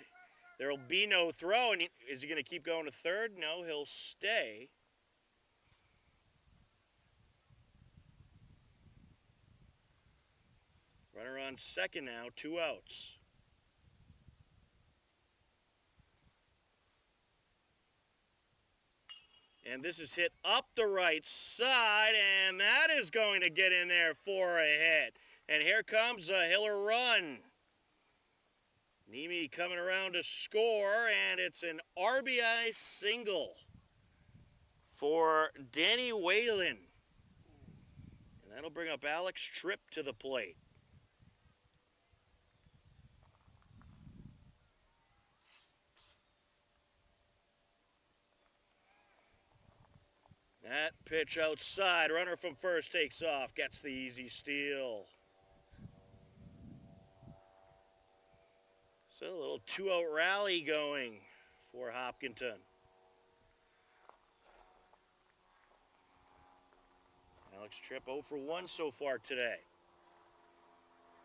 there will be no throw. And is he going to keep going to third? No, he'll stay. Runner on second now, 2 outs. And this is hit up the right side, and that is going to get in there for a hit. And here comes a Hiller run. Nemi coming around to score, and it's an RBI single for Danny Whalen. And that'll bring up Alex Tripp to the plate. That pitch outside, runner from first takes off, gets the easy steal. So a little 2-out rally going for Hopkinton. Alex Tripp 0 for 1 so far today.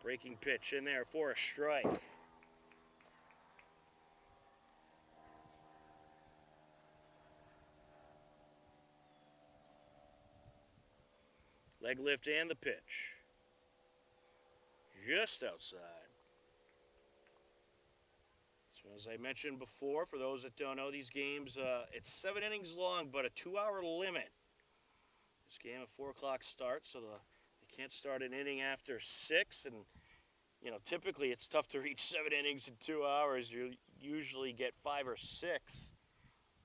Breaking pitch in there for a strike. Leg lift and the pitch. Just outside. So as I mentioned before, for those that don't know, these games, it's 7 innings long, but a 2-hour limit. This game at 4 o'clock start, so they can't start an inning after 6. And, you know, typically it's tough to reach 7 innings in 2 hours. You usually get 5 or 6.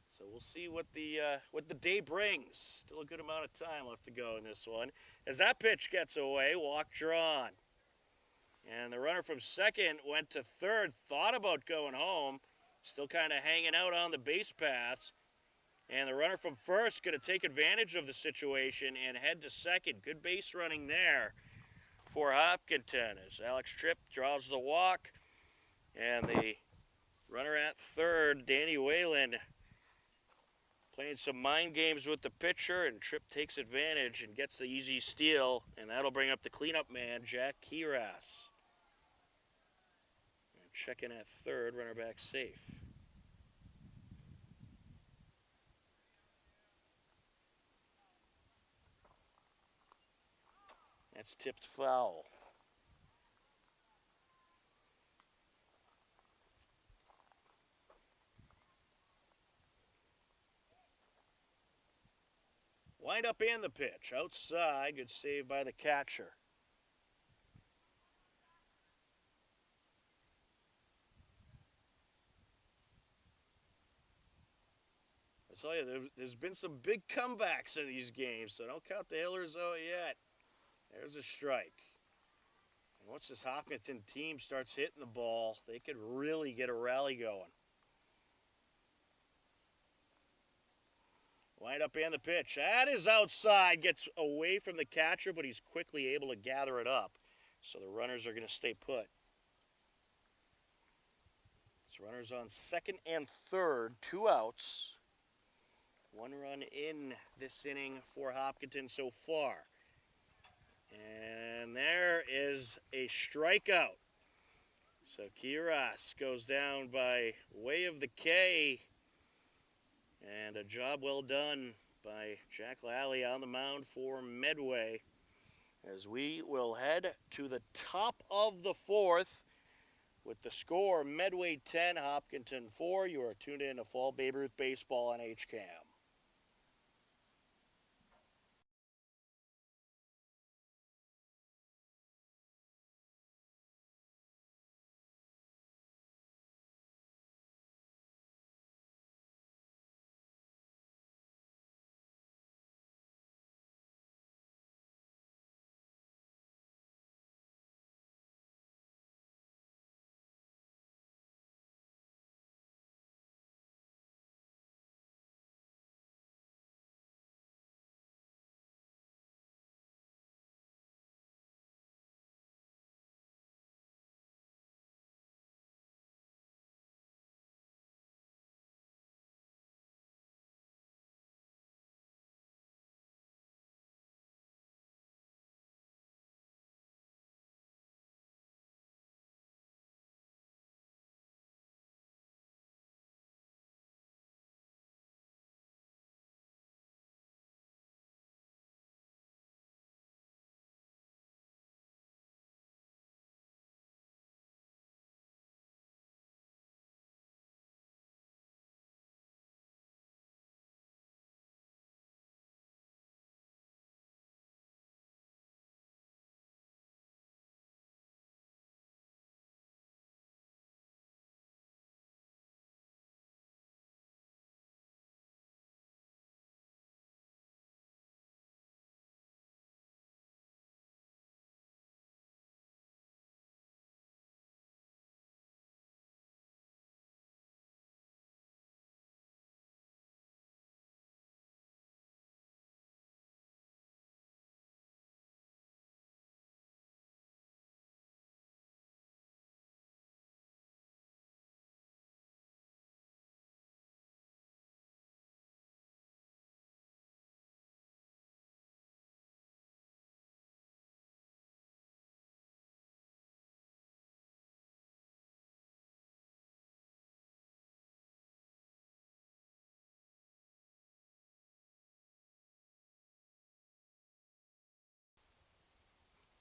So we'll see what the day brings. Still a good amount of time left to go in this one. As that pitch gets away, walk drawn. And the runner from second went to third, thought about going home, still kind of hanging out on the base paths. And the runner from first going to take advantage of the situation and head to second. Good base running there for Hopkinton as Alex Tripp draws the walk. And the runner at third, Danny Whalen, playing some mind games with the pitcher, and Tripp takes advantage and gets the easy steal, and that'll bring up the cleanup man, Jack Kiras. check in at third, runner back safe. That's tipped foul. Wind up and the pitch. Outside. Good save by the catcher. I tell you, there's been some big comebacks in these games, so don't count the Hillers out yet. There's a strike. And once this Hopkinton team starts hitting the ball, they could really get a rally going. Wind up and the pitch. That is outside. Gets away from the catcher, but he's quickly able to gather it up. So the runners are going to stay put. So runners on second and third, 2 outs. 1 run in this inning for Hopkinton so far. And there is a strikeout. So Kiras goes down by way of the K. And a job well done by Jack Lally on the mound for Medway. As we will head to the top of the 4th with the score Medway 10, Hopkinton 4. You are tuned in to Fall Babe Ruth Baseball on HCAM.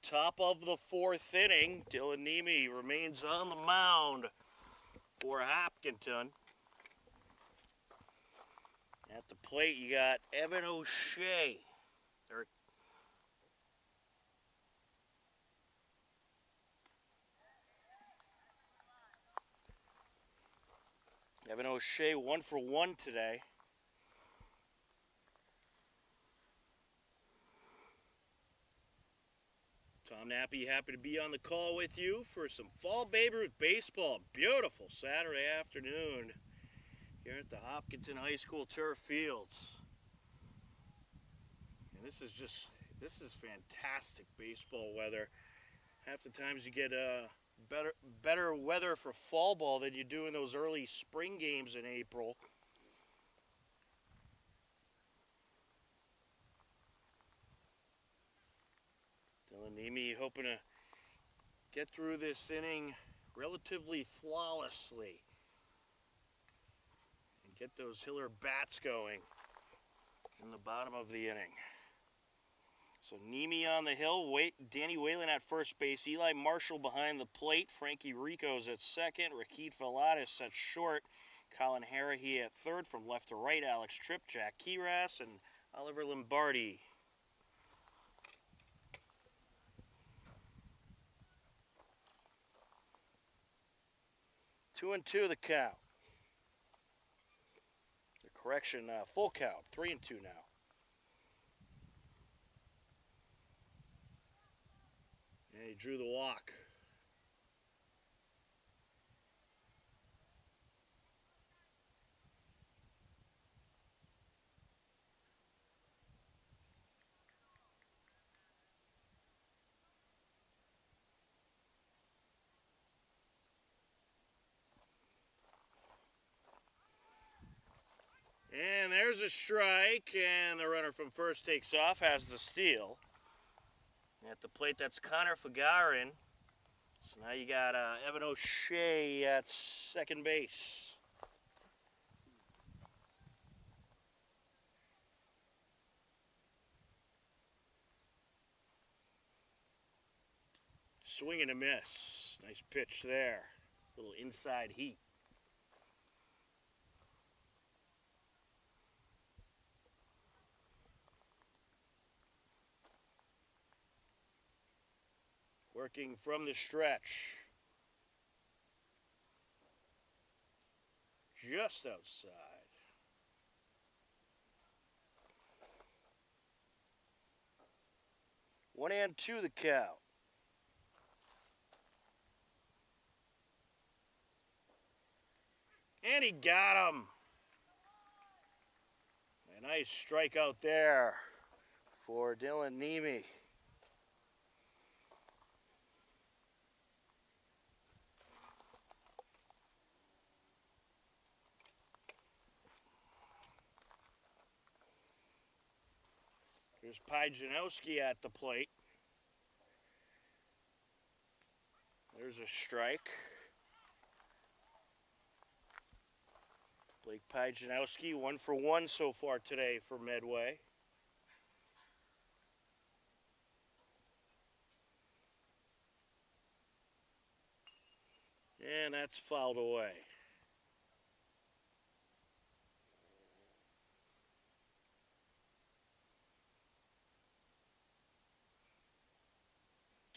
Top of the 4th inning, Dylan Nemi remains on the mound for Hopkinton. At the plate, you got Evan O'Shea. Evan O'Shea 1 for 1 today. Tom Nappy happy to be on the call with you for some Fall Babe Ruth Baseball. Beautiful Saturday afternoon here at the Hopkinton High School turf fields. And this is fantastic baseball weather. Half the times you get better weather for fall ball than you do in those early spring games in April. Dylan Nemi hoping to get through this inning relatively flawlessly and get those Hiller bats going in the bottom of the inning. So Nemi on the hill, Danny Whalen at first base, Eli Marshall behind the plate, Frankie Rico's at second, Rakit Valatis at short, Colin Harahy at third, from left to right, Alex Tripp, Jack Kiras, and Oliver Lombardi. Two and two the count. The correction, full count, 3-2 now. And he drew the walk. And there's a strike, and the runner from first takes off, has the steal. At the plate, that's Connor Fagarin. So now you got Evan O'Shea at second base. Swing and a miss. Nice pitch there. Little inside heat. Working from the stretch. Just outside. One and two the count. And he got him. A nice strikeout there for Dylan Nemi. Here's Pajanowski at the plate. There's a strike. Blake Pajanowski, 1 for 1 so far today for Medway. And that's fouled away.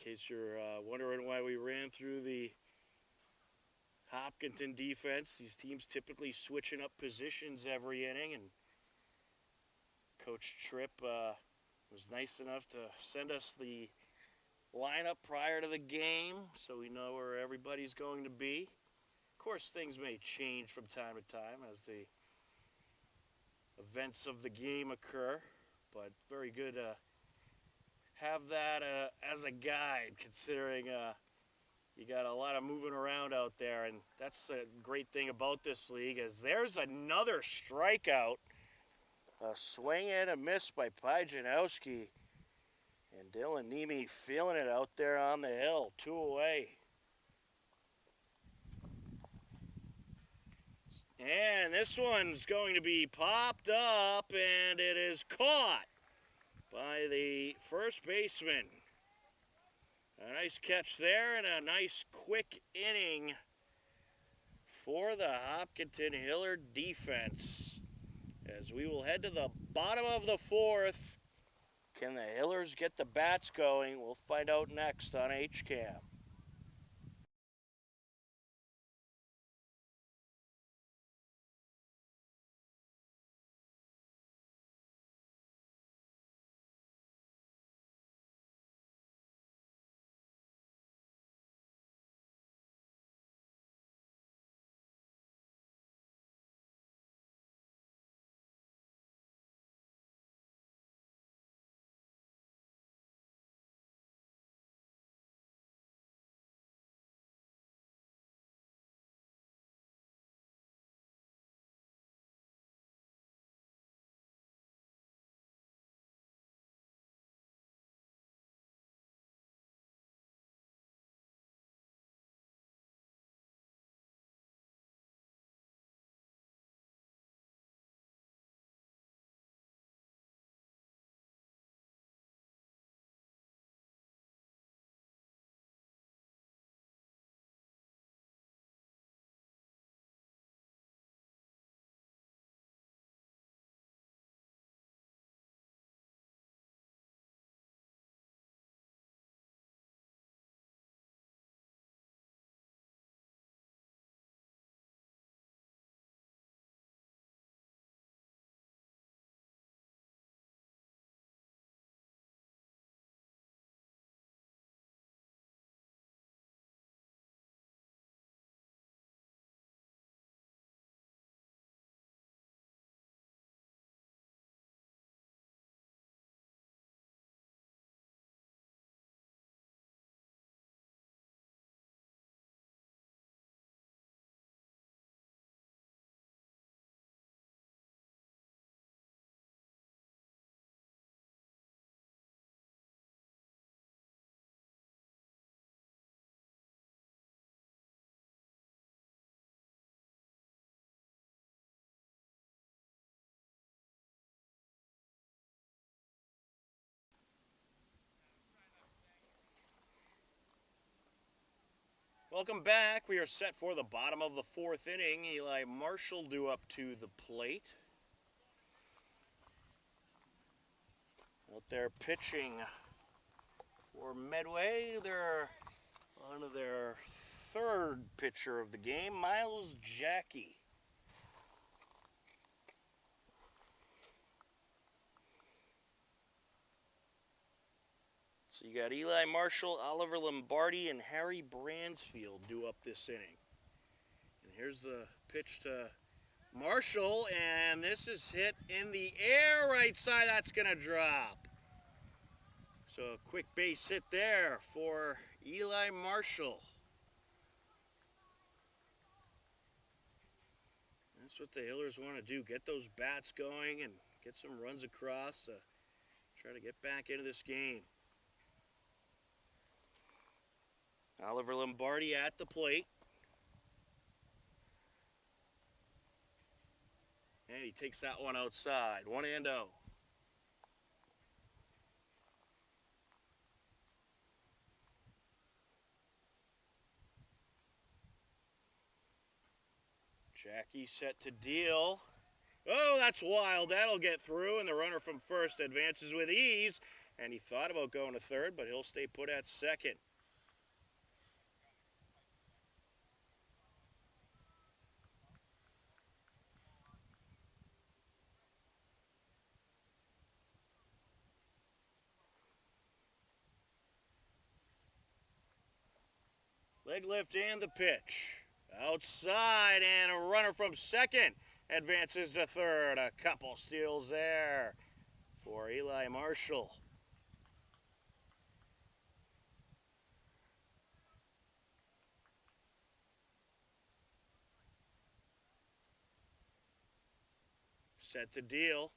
In case you're wondering why we ran through the Hopkinton defense, these teams typically switching up positions every inning, and Coach Tripp was nice enough to send us the lineup prior to the game so we know where everybody's going to be. Of course, things may change from time to time as the events of the game occur, but very good to have that as a guide, considering you got a lot of moving around out there, and that's a great thing about this league, is there's another strikeout. A swing and a miss by Pajanowski. And Dylan Nemi feeling it out there on the hill, 2 away. And this one's going to be popped up, and it is caught by the first baseman. A nice catch there, and a nice quick inning for the Hopkinton Hiller defense. As we will head to the bottom of the 4th. Can the Hillers get the bats going? We'll find out next on HCAM. Welcome back. We are set for the bottom of the fourth inning. Eli Marshall due up to the plate. Out there pitching for Medway. They're on to their third pitcher of the game, Miles Jackie. So you got Eli Marshall, Oliver Lombardi, and Harry Bransfield due up this inning. And here's the pitch to Marshall, and this is hit in the air right side. That's going to drop. So a quick base hit there for Eli Marshall. That's what the Hillers want to do, get those bats going and get some runs across, try to get back into this game. Oliver Lombardi at the plate. And he takes that one outside, 1-0. Jackie set to deal. Oh, that's wild. That'll get through, and the runner from first advances with ease. And he thought about going to third, but he'll stay put at second. Leg lift and the pitch. Outside, and a runner from second advances to third. A couple steals there for Eli Marshall. Set to deal.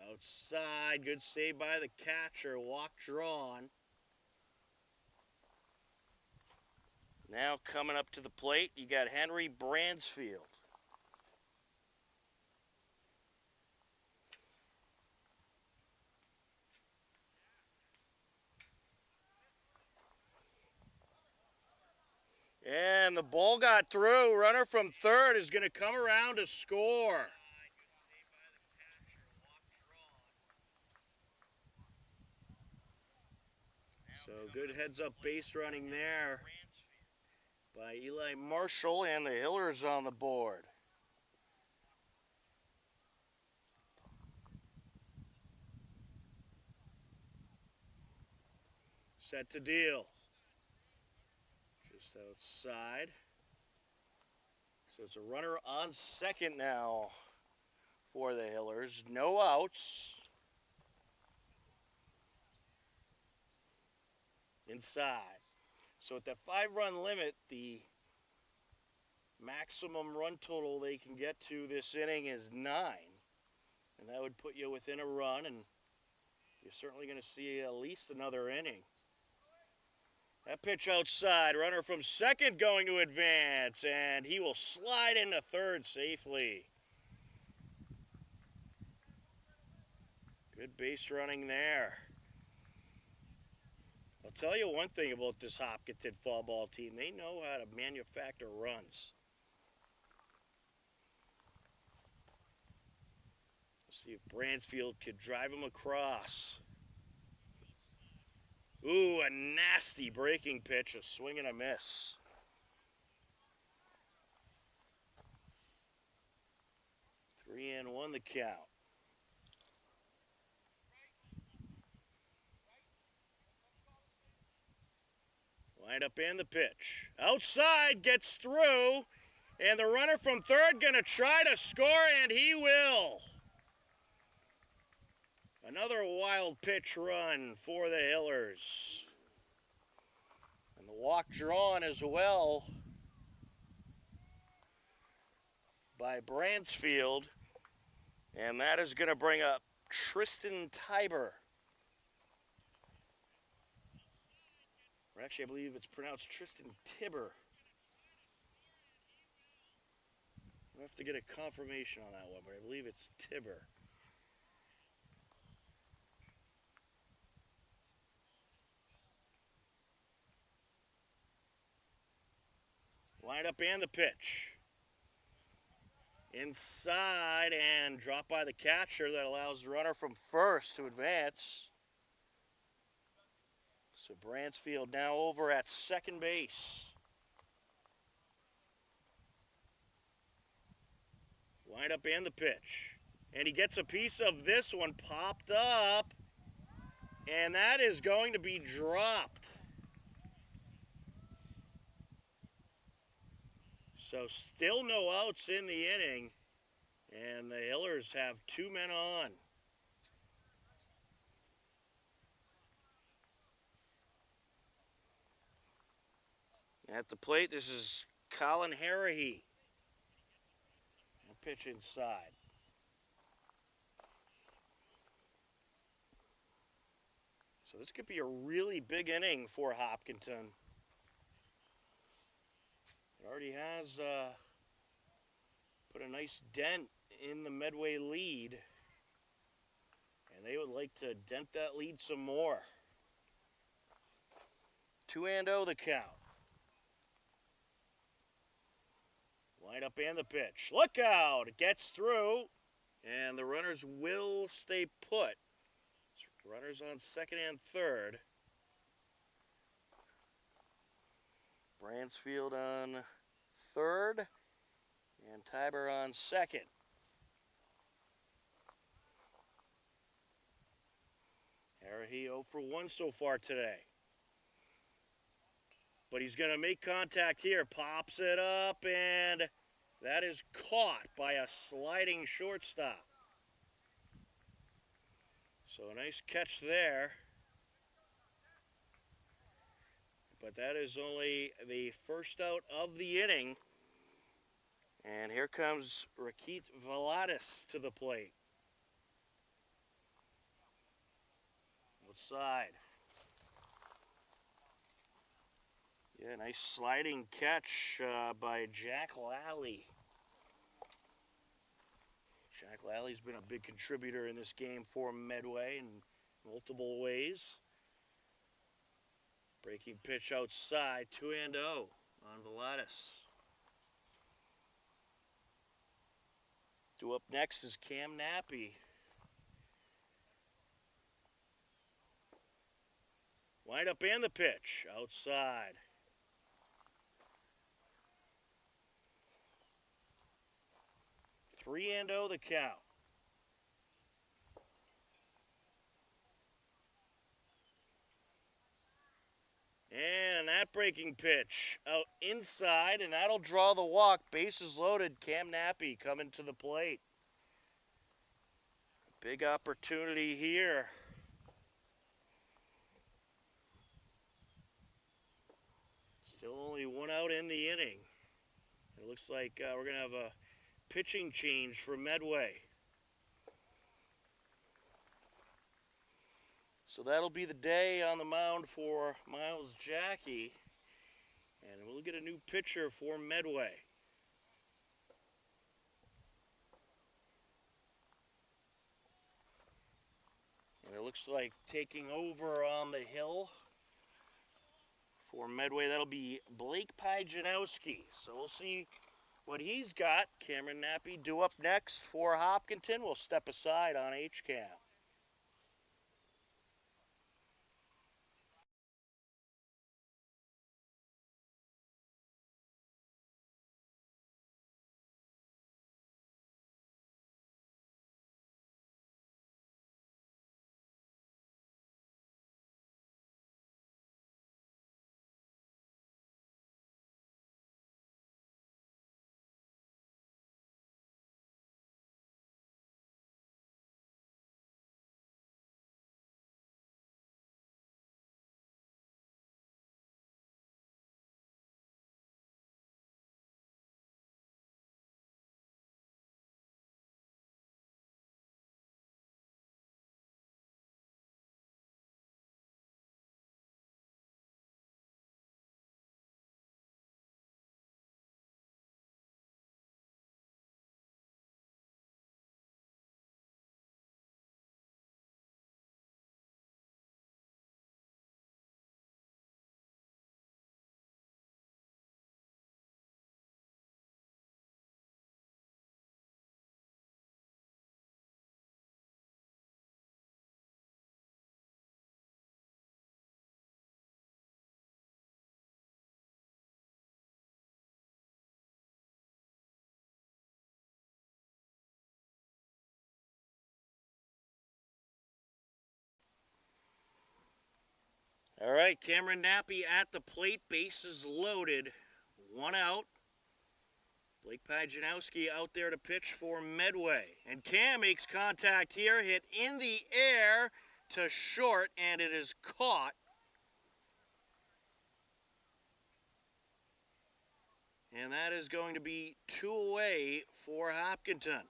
Outside, good save by the catcher. Walk drawn. Now coming up to the plate, you got Henry Bransfield. And the ball got through. Runner from third is going to come around to score. So good heads-up base running there by Eli Marshall, and the Hillers on the board. Set to deal. Just outside. So it's a runner on second now for the Hillers. No outs. Inside. So at that 5-run limit, the maximum run total they can get to this inning is 9. And that would put you within a run, and you're certainly going to see at least another inning. That pitch outside, runner from second going to advance, and he will slide into third safely. Good base running there. I'll tell you one thing about this Hopkinton fall ball team. They know how to manufacture runs. Let's see if Bransfield could drive him across. Ooh, a nasty breaking pitch, a swing and a miss. Three and one the count. Wind up in the pitch. Outside, gets through, and the runner from third gonna try to score, and he will. Another wild pitch run for the Hillers. And the walk drawn as well by Bransfield. And that is going to bring up Tristan Tiber. Or actually, I believe it's pronounced Tristan Tibber. I'll have to get a confirmation on that one, but I believe it's Tibber. Wind up and the pitch. Inside and drop by the catcher. That allows the runner from first to advance. So Bransfield now over at second base. Wind up and the pitch. And he gets a piece of this one popped up. And that is going to be dropped. So still no outs in the inning. And the Hillers have 2 men on. At the plate, this is Colin Harahy. Pitch inside. So this could be a really big inning for Hopkinton. It already has put a nice dent in the Medway lead. And they would like to dent that lead some more. 2-0 the count. Line up and the pitch. Look out! It gets through. And the runners will stay put. Runners on second and third. Bransfield on third. And Tiber on second. Harahy 0 for 1 so far today. But he's going to make contact here. Pops it up, and that is caught by a sliding shortstop. So a nice catch there. But that is only the first out of the inning. And here comes Rakit Valatis to the plate. Outside. Yeah, nice sliding catch by Jack Lally. Jack Lally's been a big contributor in this game for Medway in multiple ways. Breaking pitch outside, 2-0 on Valatis. Due up next is Cam Nappy. Wind up and the pitch outside. 3-0 the count. And that breaking pitch out inside, and that'll draw the walk. Bases loaded. Cam Nappy coming to the plate. Big opportunity here. Still only 1 out in the inning. It looks like we're going to have a pitching change for Medway. So that'll be the day on the mound for Miles Jackie. And we'll get a new pitcher for Medway. And it looks like taking over on the hill for Medway, that'll be Blake Pajanowski. So we'll see what he's got. Cameron Nappy due up next for Hopkinton. We'll step aside on HCAM. All right, Cameron Nappy at the plate, bases loaded, 1 out. Blake Pajanowski out there to pitch for Medway. And Cam makes contact here, hit in the air to short, and it is caught. And that is going to be 2 away for Hopkinton.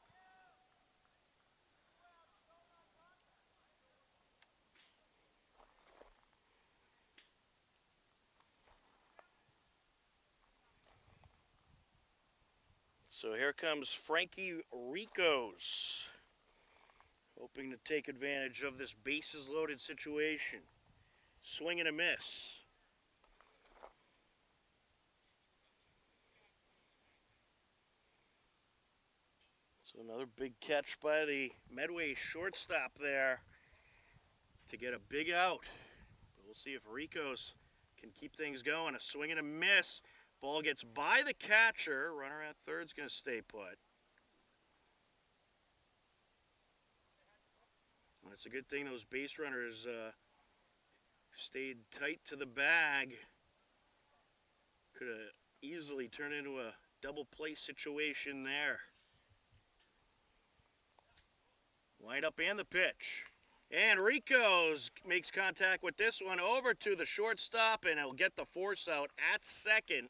So here comes Frankie Ricos, hoping to take advantage of this bases loaded situation. Swing and a miss. So another big catch by the Medway shortstop there to get a big out. But we'll see if Ricos can keep things going. A swing and a miss. Ball gets by the catcher. Runner at third's going to stay put. Well, it's a good thing those base runners stayed tight to the bag. Could have easily turned into a double play situation there. Wind up and the pitch. And Ricos makes contact with this one over to the shortstop, and he'll get the force out at second.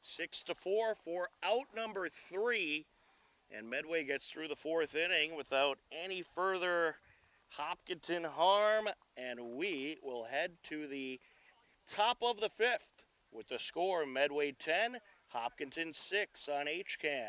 6-4 for out number 3. And Medway gets through the 4th inning without any further Hopkinton harm. And we will head to the top of the 5th with the score Medway 10, Hopkinton 6 on HCAM.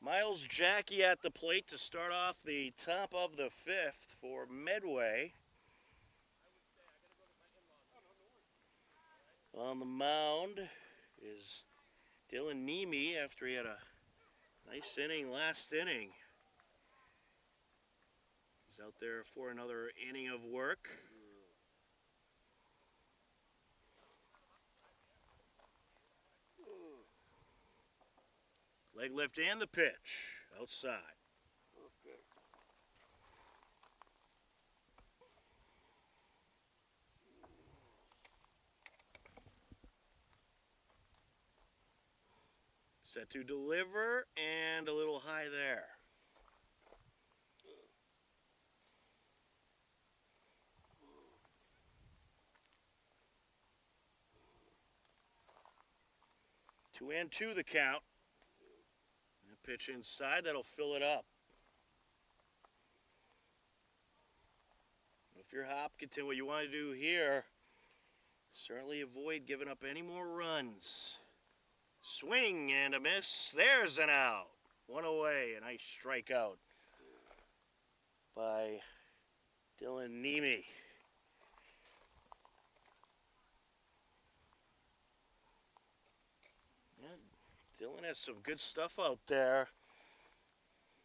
Miles Jackie at the plate to start off the top of the 5th for Medway. On the mound is Dylan Nemi after he had a nice inning last inning. He's out there for another inning of work. Leg lift and the pitch outside. Okay. Set to deliver and a little high there. Two and two the count. Pitch inside, that'll fill it up. If you're Hopkinton, what you want to do here, certainly avoid giving up any more runs. Swing and a miss. There's an out. 1 away. A nice strikeout by Dylan Nemi. Dylan has some good stuff out there.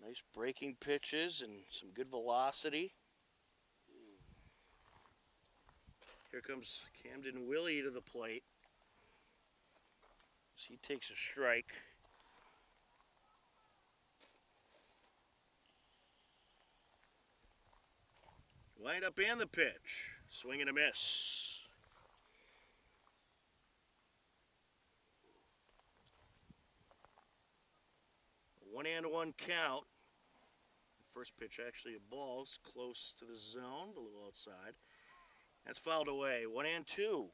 Nice breaking pitches and some good velocity. Here comes Camden Willie to the plate. So he takes a strike. Wind up and the pitch. Swing and a miss. A 1-1 count. First pitch actually a ball. It's close to the zone, a little outside. That's fouled away. 1-2.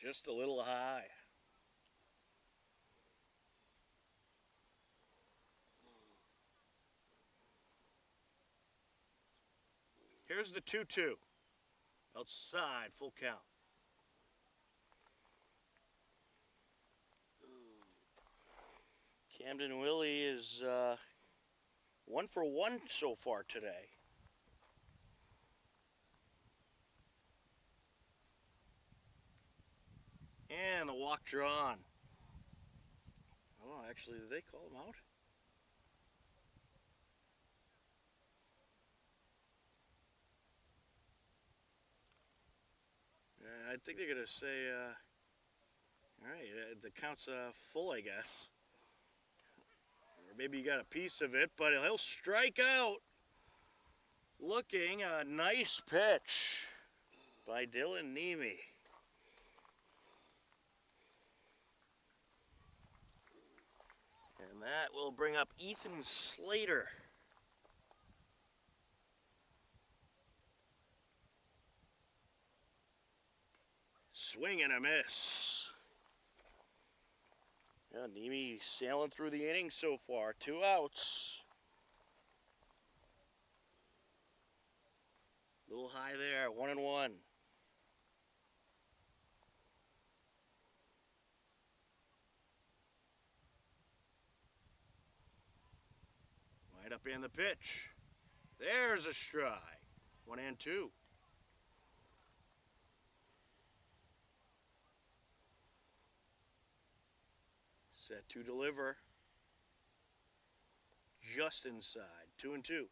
Just a little high. Here's the 2-2. Outside, full count. Camden Willie is 1 for 1 so far today. And the walk drawn. Oh, actually, did they call him out? I think they're going to say, all right, the count's full, I guess. Or maybe you got a piece of it, but he'll strike out. Looking, a nice pitch by Dylan Nemi. And that will bring up Ethan Slater. Swing and a miss. Yeah, Nemi sailing through the inning so far. 2 outs. A little high there. 1-1. Right up in the pitch. There's a strike. 1-2. Set to deliver. Just inside. 2-2.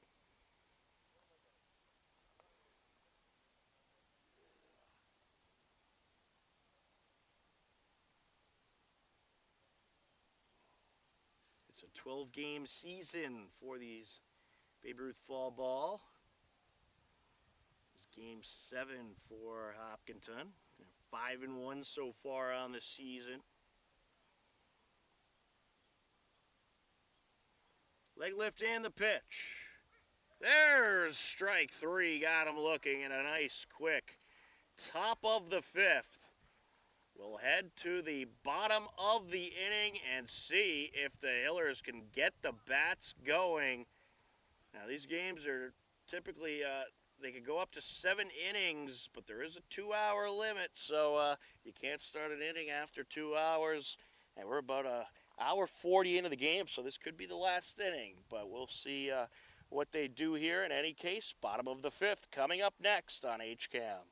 It's a 12-game season for these Babe Ruth Fall Ball. It's game 7 for Hopkinton. 5-1 so far on the season. Leg lift and the pitch. There's strike 3. Got him looking, and a nice quick top of the 5th. We'll head to the bottom of the inning and see if the Hillers can get the bats going. Now, these games are typically, they could go up to 7 innings, but there is a 2-hour limit, so you can't start an inning after 2 hours. And we're about an hour 40 into the game, so this could be the last inning. But we'll see what they do here. In any case, bottom of the 5th coming up next on HCAM.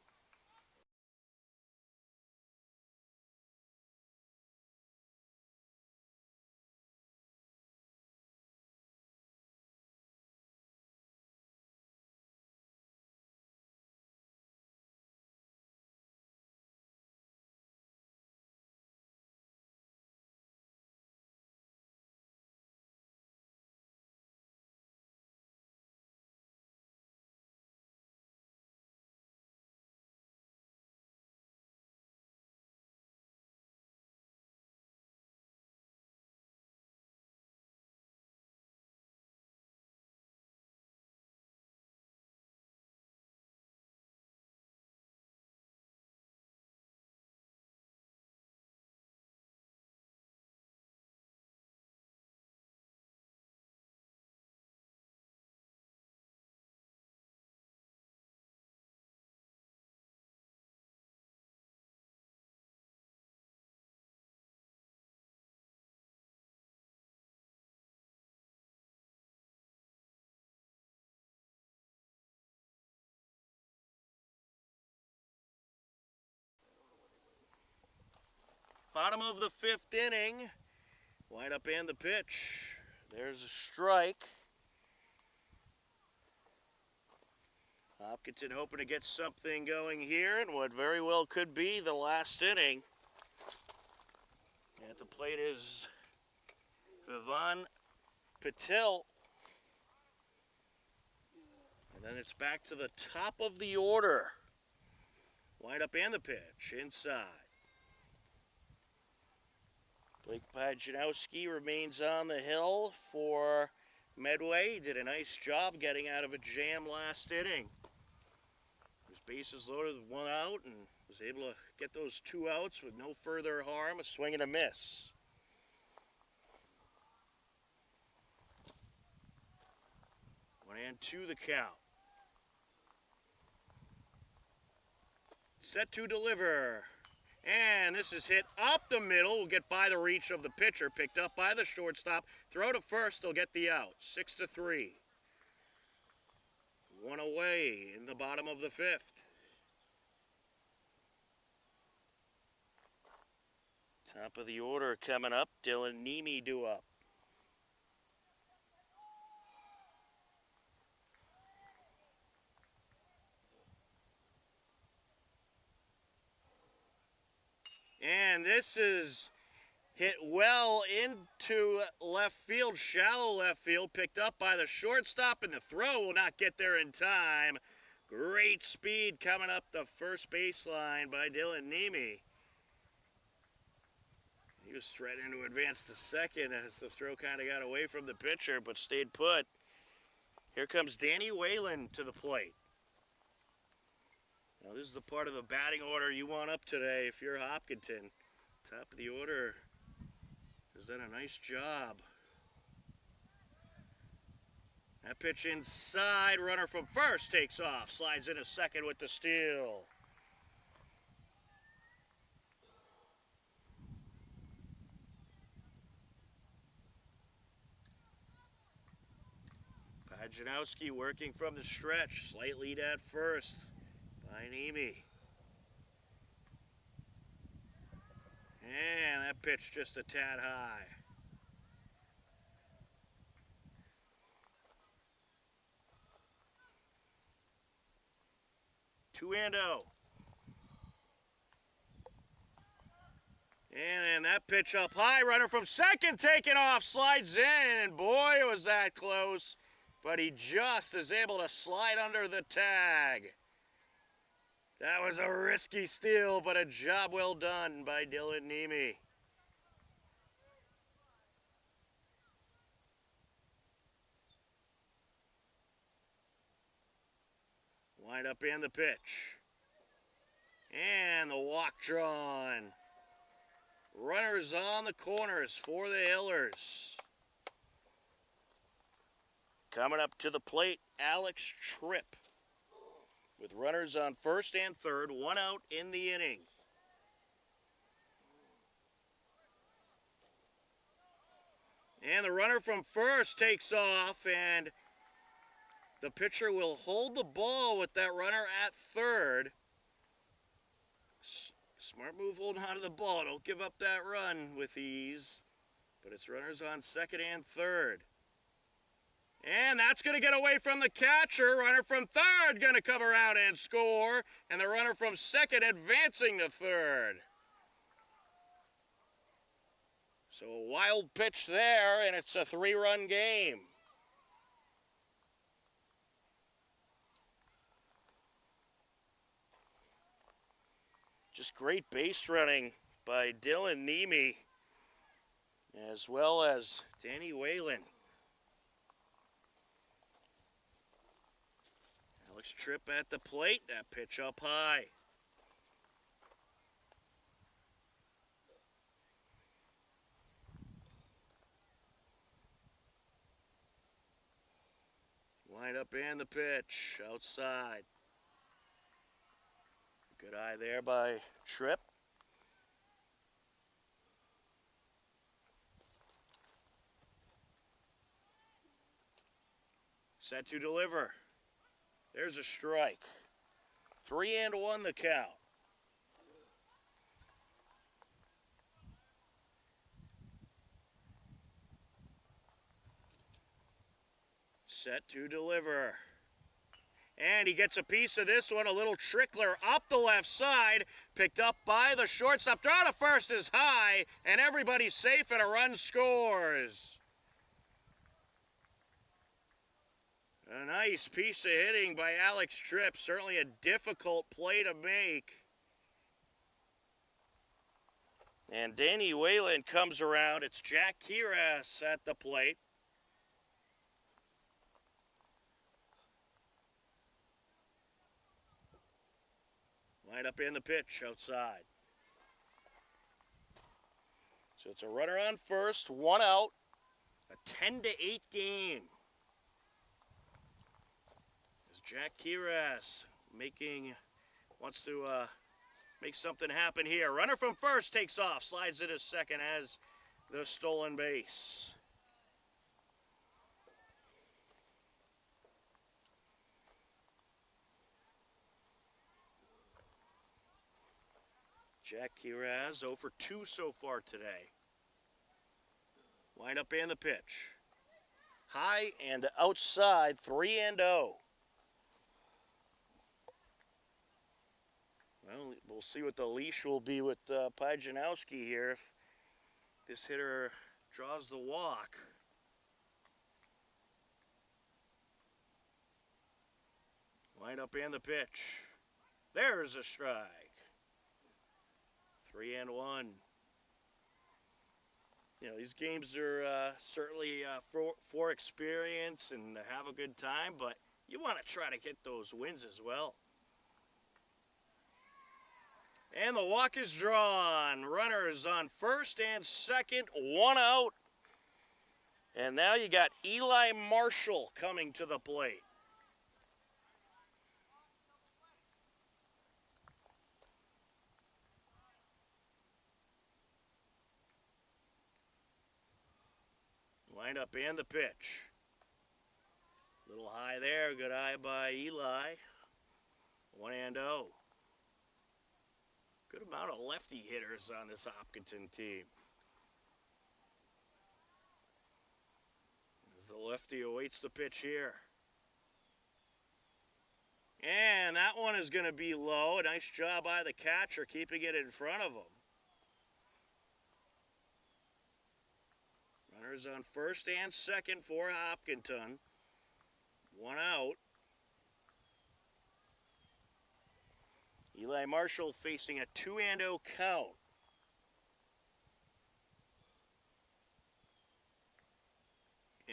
Bottom of the 5th inning. Wind up and the pitch. There's a strike. Hopkinton hoping to get something going here in what very well could be the last inning. At the plate is Vivan Patel. And then it's back to the top of the order. Wind up and the pitch inside. Blake Pajanowski remains on the hill for Medway. He did a nice job getting out of a jam last inning. His bases loaded with 1 out and was able to get those 2 outs with no further harm, a swing and a miss. One and 2 the count. Set to deliver. And this is hit up the middle. Will get by the reach of the pitcher. Picked up by the shortstop. Throw to first. They'll get the out. 6-3. 1 away in the bottom of the 5th. Top of the order coming up. Dylan Nemi due up. And this is hit well into left field, shallow left field, picked up by the shortstop, and the throw will not get there in time. Great speed coming up the first baseline by Dylan Nemi. He was threatening to advance to second as the throw kind of got away from the pitcher, but stayed put. Here comes Danny Whalen to the plate. Now this is the part of the batting order you want up today if you're Hopkinton. Top of the order has done a nice job. That pitch inside, runner from first takes off, slides in a second with the steal. Pajanowski working from the stretch, slight lead at first by Nemi. And that pitch just a tad high. Two and oh. And that pitch up high, runner from second taking off, slides in, and boy was that close. But he just is able to slide under the tag. That was a risky steal, but a job well done by Dylan Nemi. Wind up and the pitch. And the walk drawn. Runners on the corners for the Hillers. Coming up to the plate, Alex Tripp. With runners on first and third, 1 out in the inning. And the runner from first takes off, and the pitcher will hold the ball with that runner at third. Smart move holding on to the ball. Don't give up that run with ease. But it's runners on second and third. And that's going to get away from the catcher. Runner from third going to come around and score. And the runner from second advancing to third. So a wild pitch there, and it's a 3-run game. Just great base running by Dylan Nemi, as well as Danny Whalen. Alex Tripp at the plate, that pitch up high. Wind up and the pitch, outside. Good eye there by Tripp. Set to deliver. There's a strike. 3-1 the count. Set to deliver. And he gets a piece of this one, a little trickler up the left side, picked up by the shortstop. Throw to first is high, and everybody's safe, and a run scores. A nice piece of hitting by Alex Tripp. Certainly a difficult play to make. And Danny Whalen comes around. It's Jack Kiras at the plate. Lined up in the pitch outside. So it's a runner on first, one out, a 10-8 game. As Jack Kiras wants to make something happen here. Runner from first takes off, slides it to second, has the stolen base. Jack Kiraz 0 for 2 so far today. Wind up and the pitch. High and outside, 3-0. Well, we'll see what the leash will be with Pajanowski here if this hitter draws the walk. Wind up and the pitch. There's a strike. 3-1. You know, these games are certainly for experience and to have a good time, but you want to try to get those wins as well. And the walk is drawn. Runners on first and second, one out. And now you got Eli Marshall coming to the plate. Wind up and the pitch. A little high there. Good eye by Eli. 1-0. Good amount of lefty hitters on this Hopkinton team. As the lefty awaits the pitch here. And that one is going to be low. A nice job by the catcher keeping it in front of him. Runners on first and second for Hopkinton. One out. Eli Marshall facing a 2-0 count.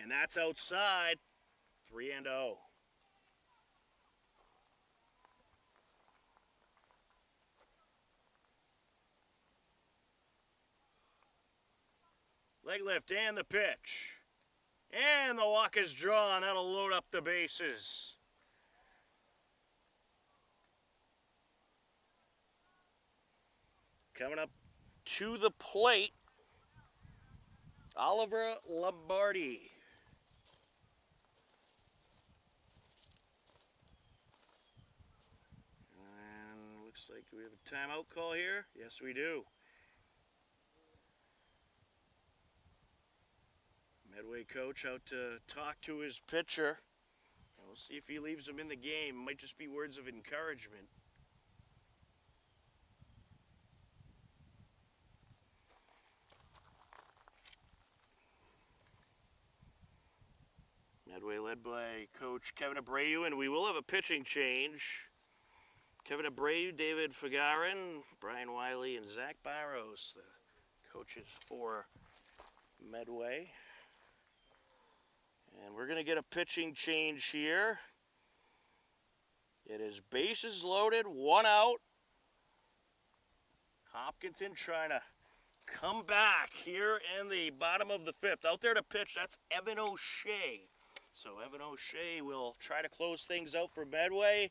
And that's outside. 3-0. Leg lift and the pitch. And the walk is drawn. That'll load up the bases. Coming up to the plate, Oliver Lombardi. And looks like, do we have a timeout call here? Yes, we do. Medway coach out to talk to his pitcher. And we'll see if he leaves him in the game. Might just be words of encouragement. Medway led by Coach Kevin Abreu, and we will have a pitching change. Kevin Abreu, David Fagarin, Brian Wiley, and Zach Barros, the coaches for Medway. And we're going to get a pitching change here. It is bases loaded, one out. Hopkinton trying to come back here in the bottom of the fifth. Out there to pitch, that's Evan O'Shea. So Evan O'Shea will try to close things out for Medway.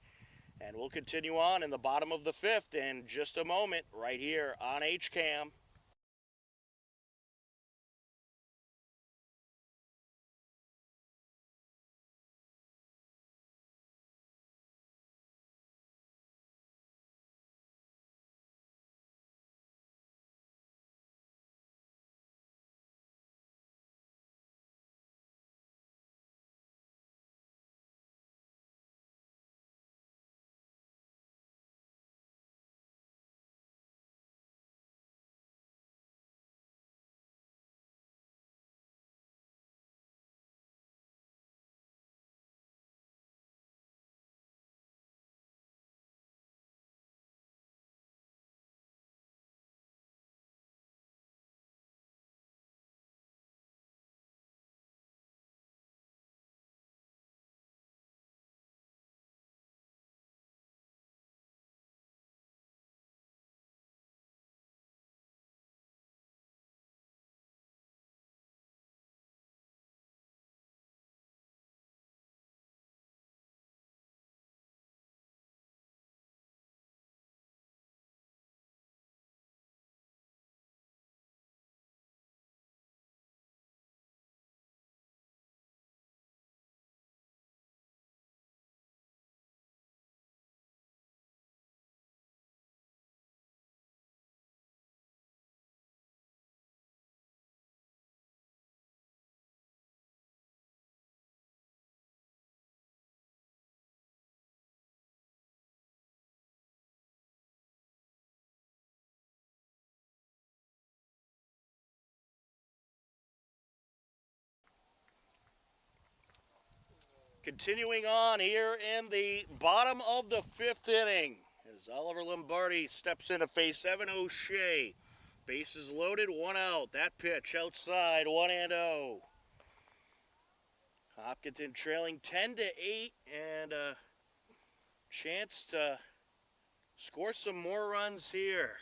And we'll continue on in the bottom of the fifth in just a moment right here on HCAM. Continuing on here in the bottom of the fifth inning as Oliver Lombardi steps in to face Evan O'Shea. Bases loaded, one out. That pitch outside, 1-0. Hopkinton trailing 10-8 and a chance to score some more runs here.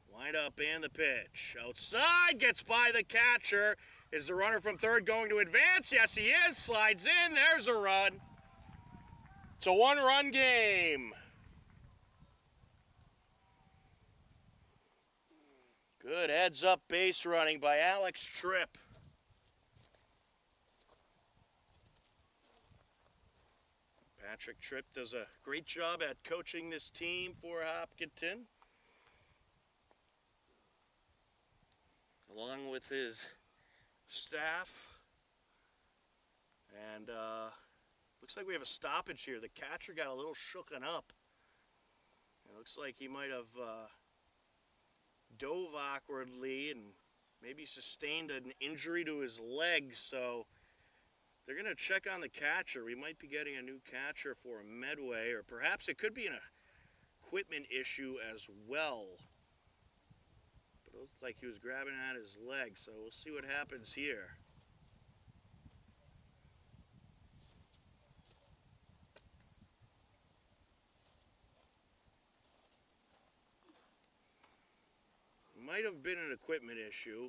Wind up and the pitch. Outside, gets by the catcher. Is the runner from third going to advance? Yes, he is. Slides in. There's a run. It's a one-run game. Good heads-up base running by Alex Tripp. Patrick Tripp does a great job at coaching this team for Hopkinton, along with his staff. And looks like we have a stoppage here. The catcher got a little shooken up. It looks like he might have dove awkwardly and maybe sustained an injury to his leg. So they're going to check on the catcher. We might be getting a new catcher for Medway, or perhaps it could be an equipment issue as well. But it looked like he was grabbing at his leg, so we'll see what happens here. Might have been an equipment issue.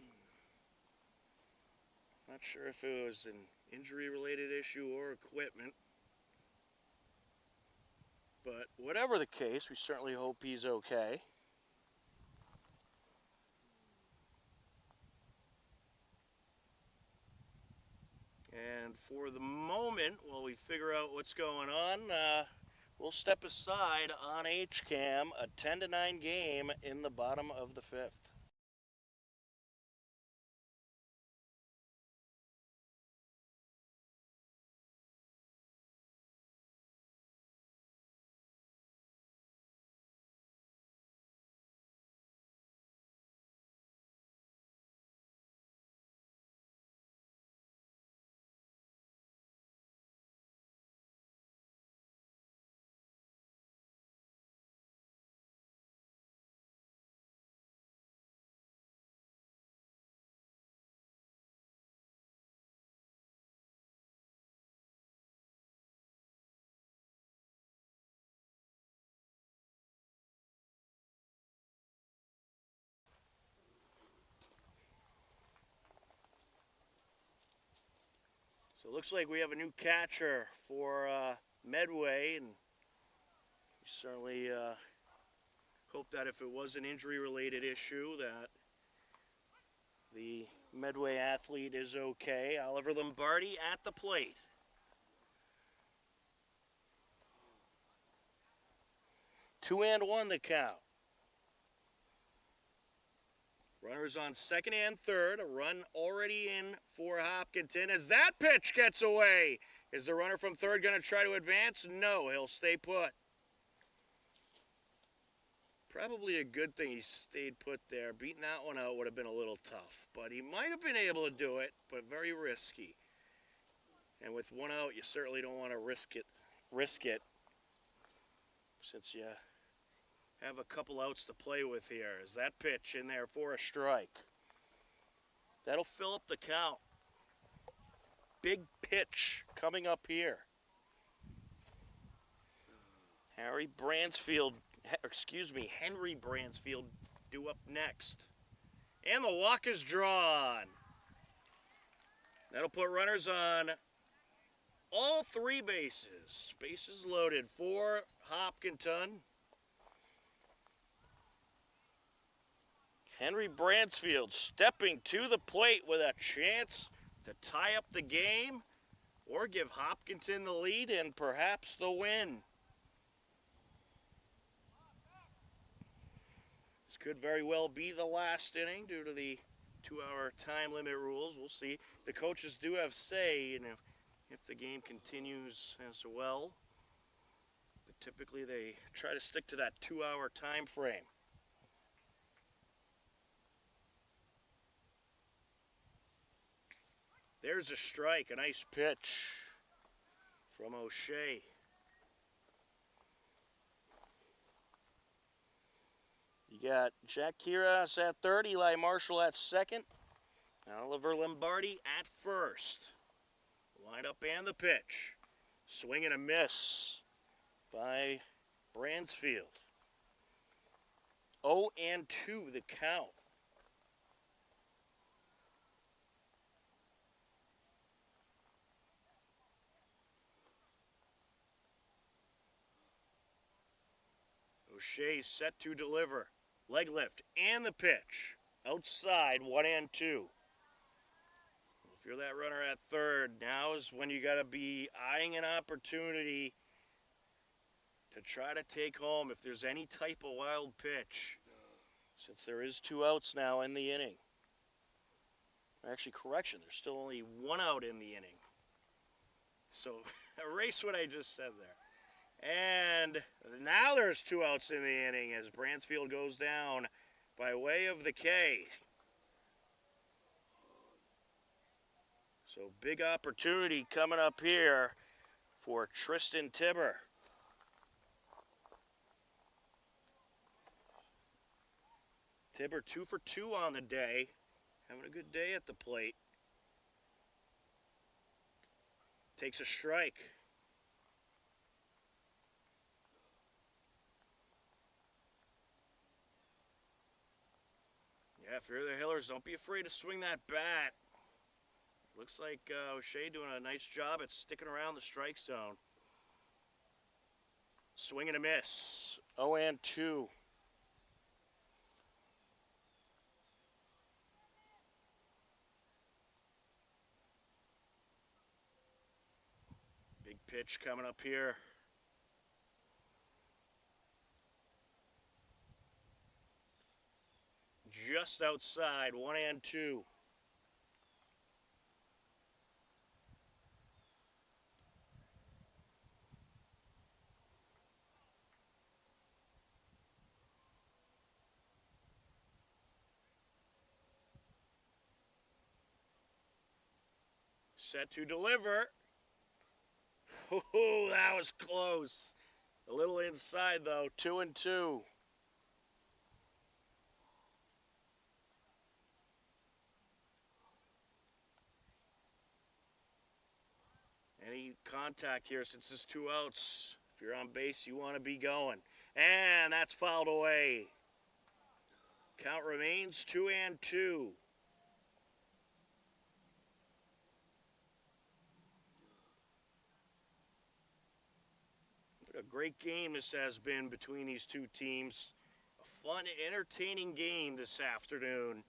Not sure if it was an injury-related issue or equipment. But whatever the case, we certainly hope he's okay. And for the moment, while we figure out what's going on, we'll step aside on HCAM, a 10-9 game in the bottom of the fifth. So it looks like we have a new catcher for Medway, and we certainly hope that if it was an injury-related issue that the Medway athlete is okay. Oliver Lombardi at the plate. Two and one the count. Runners on second and third. A run already in for Hopkinton as that pitch gets away. Is the runner from third going to try to advance? No, he'll stay put. Probably a good thing he stayed put there. Beating that one out would have been a little tough, but he might have been able to do it, but very risky. And with one out, you certainly don't want to risk it since you have a couple outs to play with here. Is that pitch in there for a strike? That'll fill up the count. Big pitch coming up here. Henry Bransfield due up next. And the walk is drawn. That'll put runners on all three bases. Bases loaded for Hopkinton. Henry Bransfield stepping to the plate with a chance to tie up the game or give Hopkinton the lead and perhaps the win. This could very well be the last inning due to the 2-hour time limit rules. We'll see. The coaches do have say if the game continues as well. But typically they try to stick to that 2-hour time frame. There's a strike, a nice pitch from O'Shea. You got Jack Kiras at third, Eli Marshall at second, Oliver Lombardi at first. Lineup and the pitch. Swing and a miss by Bransfield. 0-2 the count. O'Shea set to deliver. Leg lift and the pitch. Outside, 1-2. If you're that runner at third, now is when you got to be eyeing an opportunity to try to take home if there's any type of wild pitch. Since there is 2 outs now in the inning. Actually, correction, there's still only 1 out in the inning. So, erase what I just said there. And now there's 2 outs in the inning as Bransfield goes down by way of the K. So big opportunity coming up here for Tristan Tibber. Tibber 2 for 2 on the day. Having a good day at the plate. Takes a strike. Yeah, if you're the Hillers, don't be afraid to swing that bat. Looks like O'Shea doing a nice job at sticking around the strike zone. Swing and a miss. 0-2. Big pitch coming up here. Just outside, 1-2. Set to deliver. Oh, that was close. A little inside, though. 2-2. Any contact here since it's 2 outs. If you're on base, you want to be going. And that's fouled away. Count remains 2-2. What a great game this has been between these 2 teams. A fun, entertaining game this afternoon.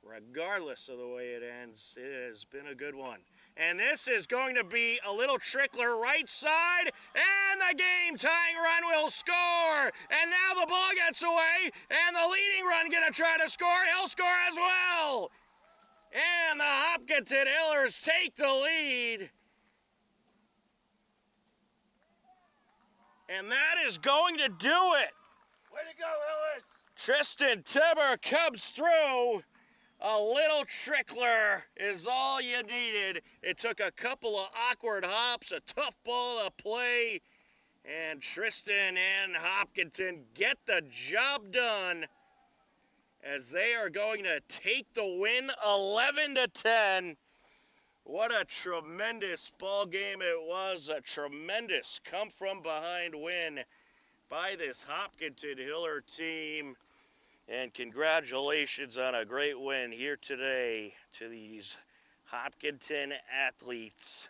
Regardless of the way it ends, it has been a good one. And this is going to be a little trickler right side, and the game-tying run will score. And now the ball gets away, and the leading run going to try to score. He'll score as well. And the Hopkinton Hillers take the lead. And that is going to do it. Way to go, Hillers! Tristan Tibber comes through. A little trickler is all you needed. It took a couple of awkward hops, a tough ball to play, and Tristan and Hopkinton get the job done as they are going to take the win 11-10. What a tremendous ball game it was. A tremendous come-from-behind win by this Hopkinton Hiller team. And congratulations on a great win here today to these Hopkinton athletes.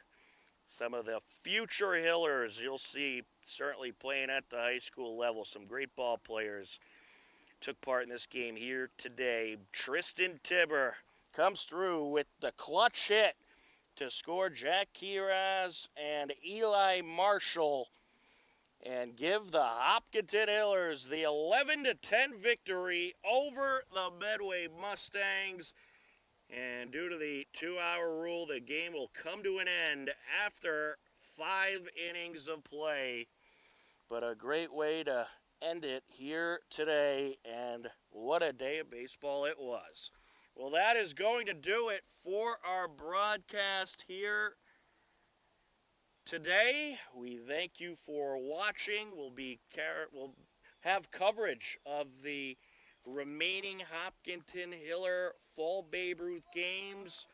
Some of the future Hillers you'll see certainly playing at the high school level. Some great ball players took part in this game here today. Tristan Tibber comes through with the clutch hit to score Jack Kiraz and Eli Marshall and give the Hopkinton Hillers the 11-10 victory over the Medway Mustangs. And due to the 2-hour rule, the game will come to an end after 5 innings of play. But a great way to end it here today, and what a day of baseball it was. Well, that is going to do it for our broadcast here today. We thank you for watching. We'll have coverage of the remaining Hopkinton Hiller Fall Babe Ruth games,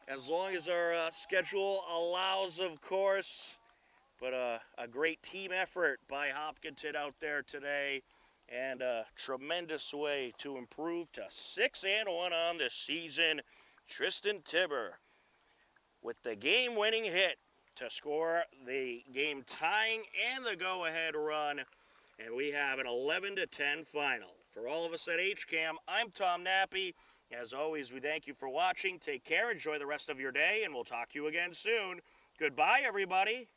as long as our schedule allows, of course. But a great team effort by Hopkinton out there today, and a tremendous way to improve to 6-1 on the season. Tristan Tibber with the game-winning hit to score the game-tying and the go-ahead run, and we have an 11-10 final. For all of us at HCAM, I'm Tom Nappy. As always, we thank you for watching. Take care, enjoy the rest of your day, and we'll talk to you again soon. Goodbye, everybody.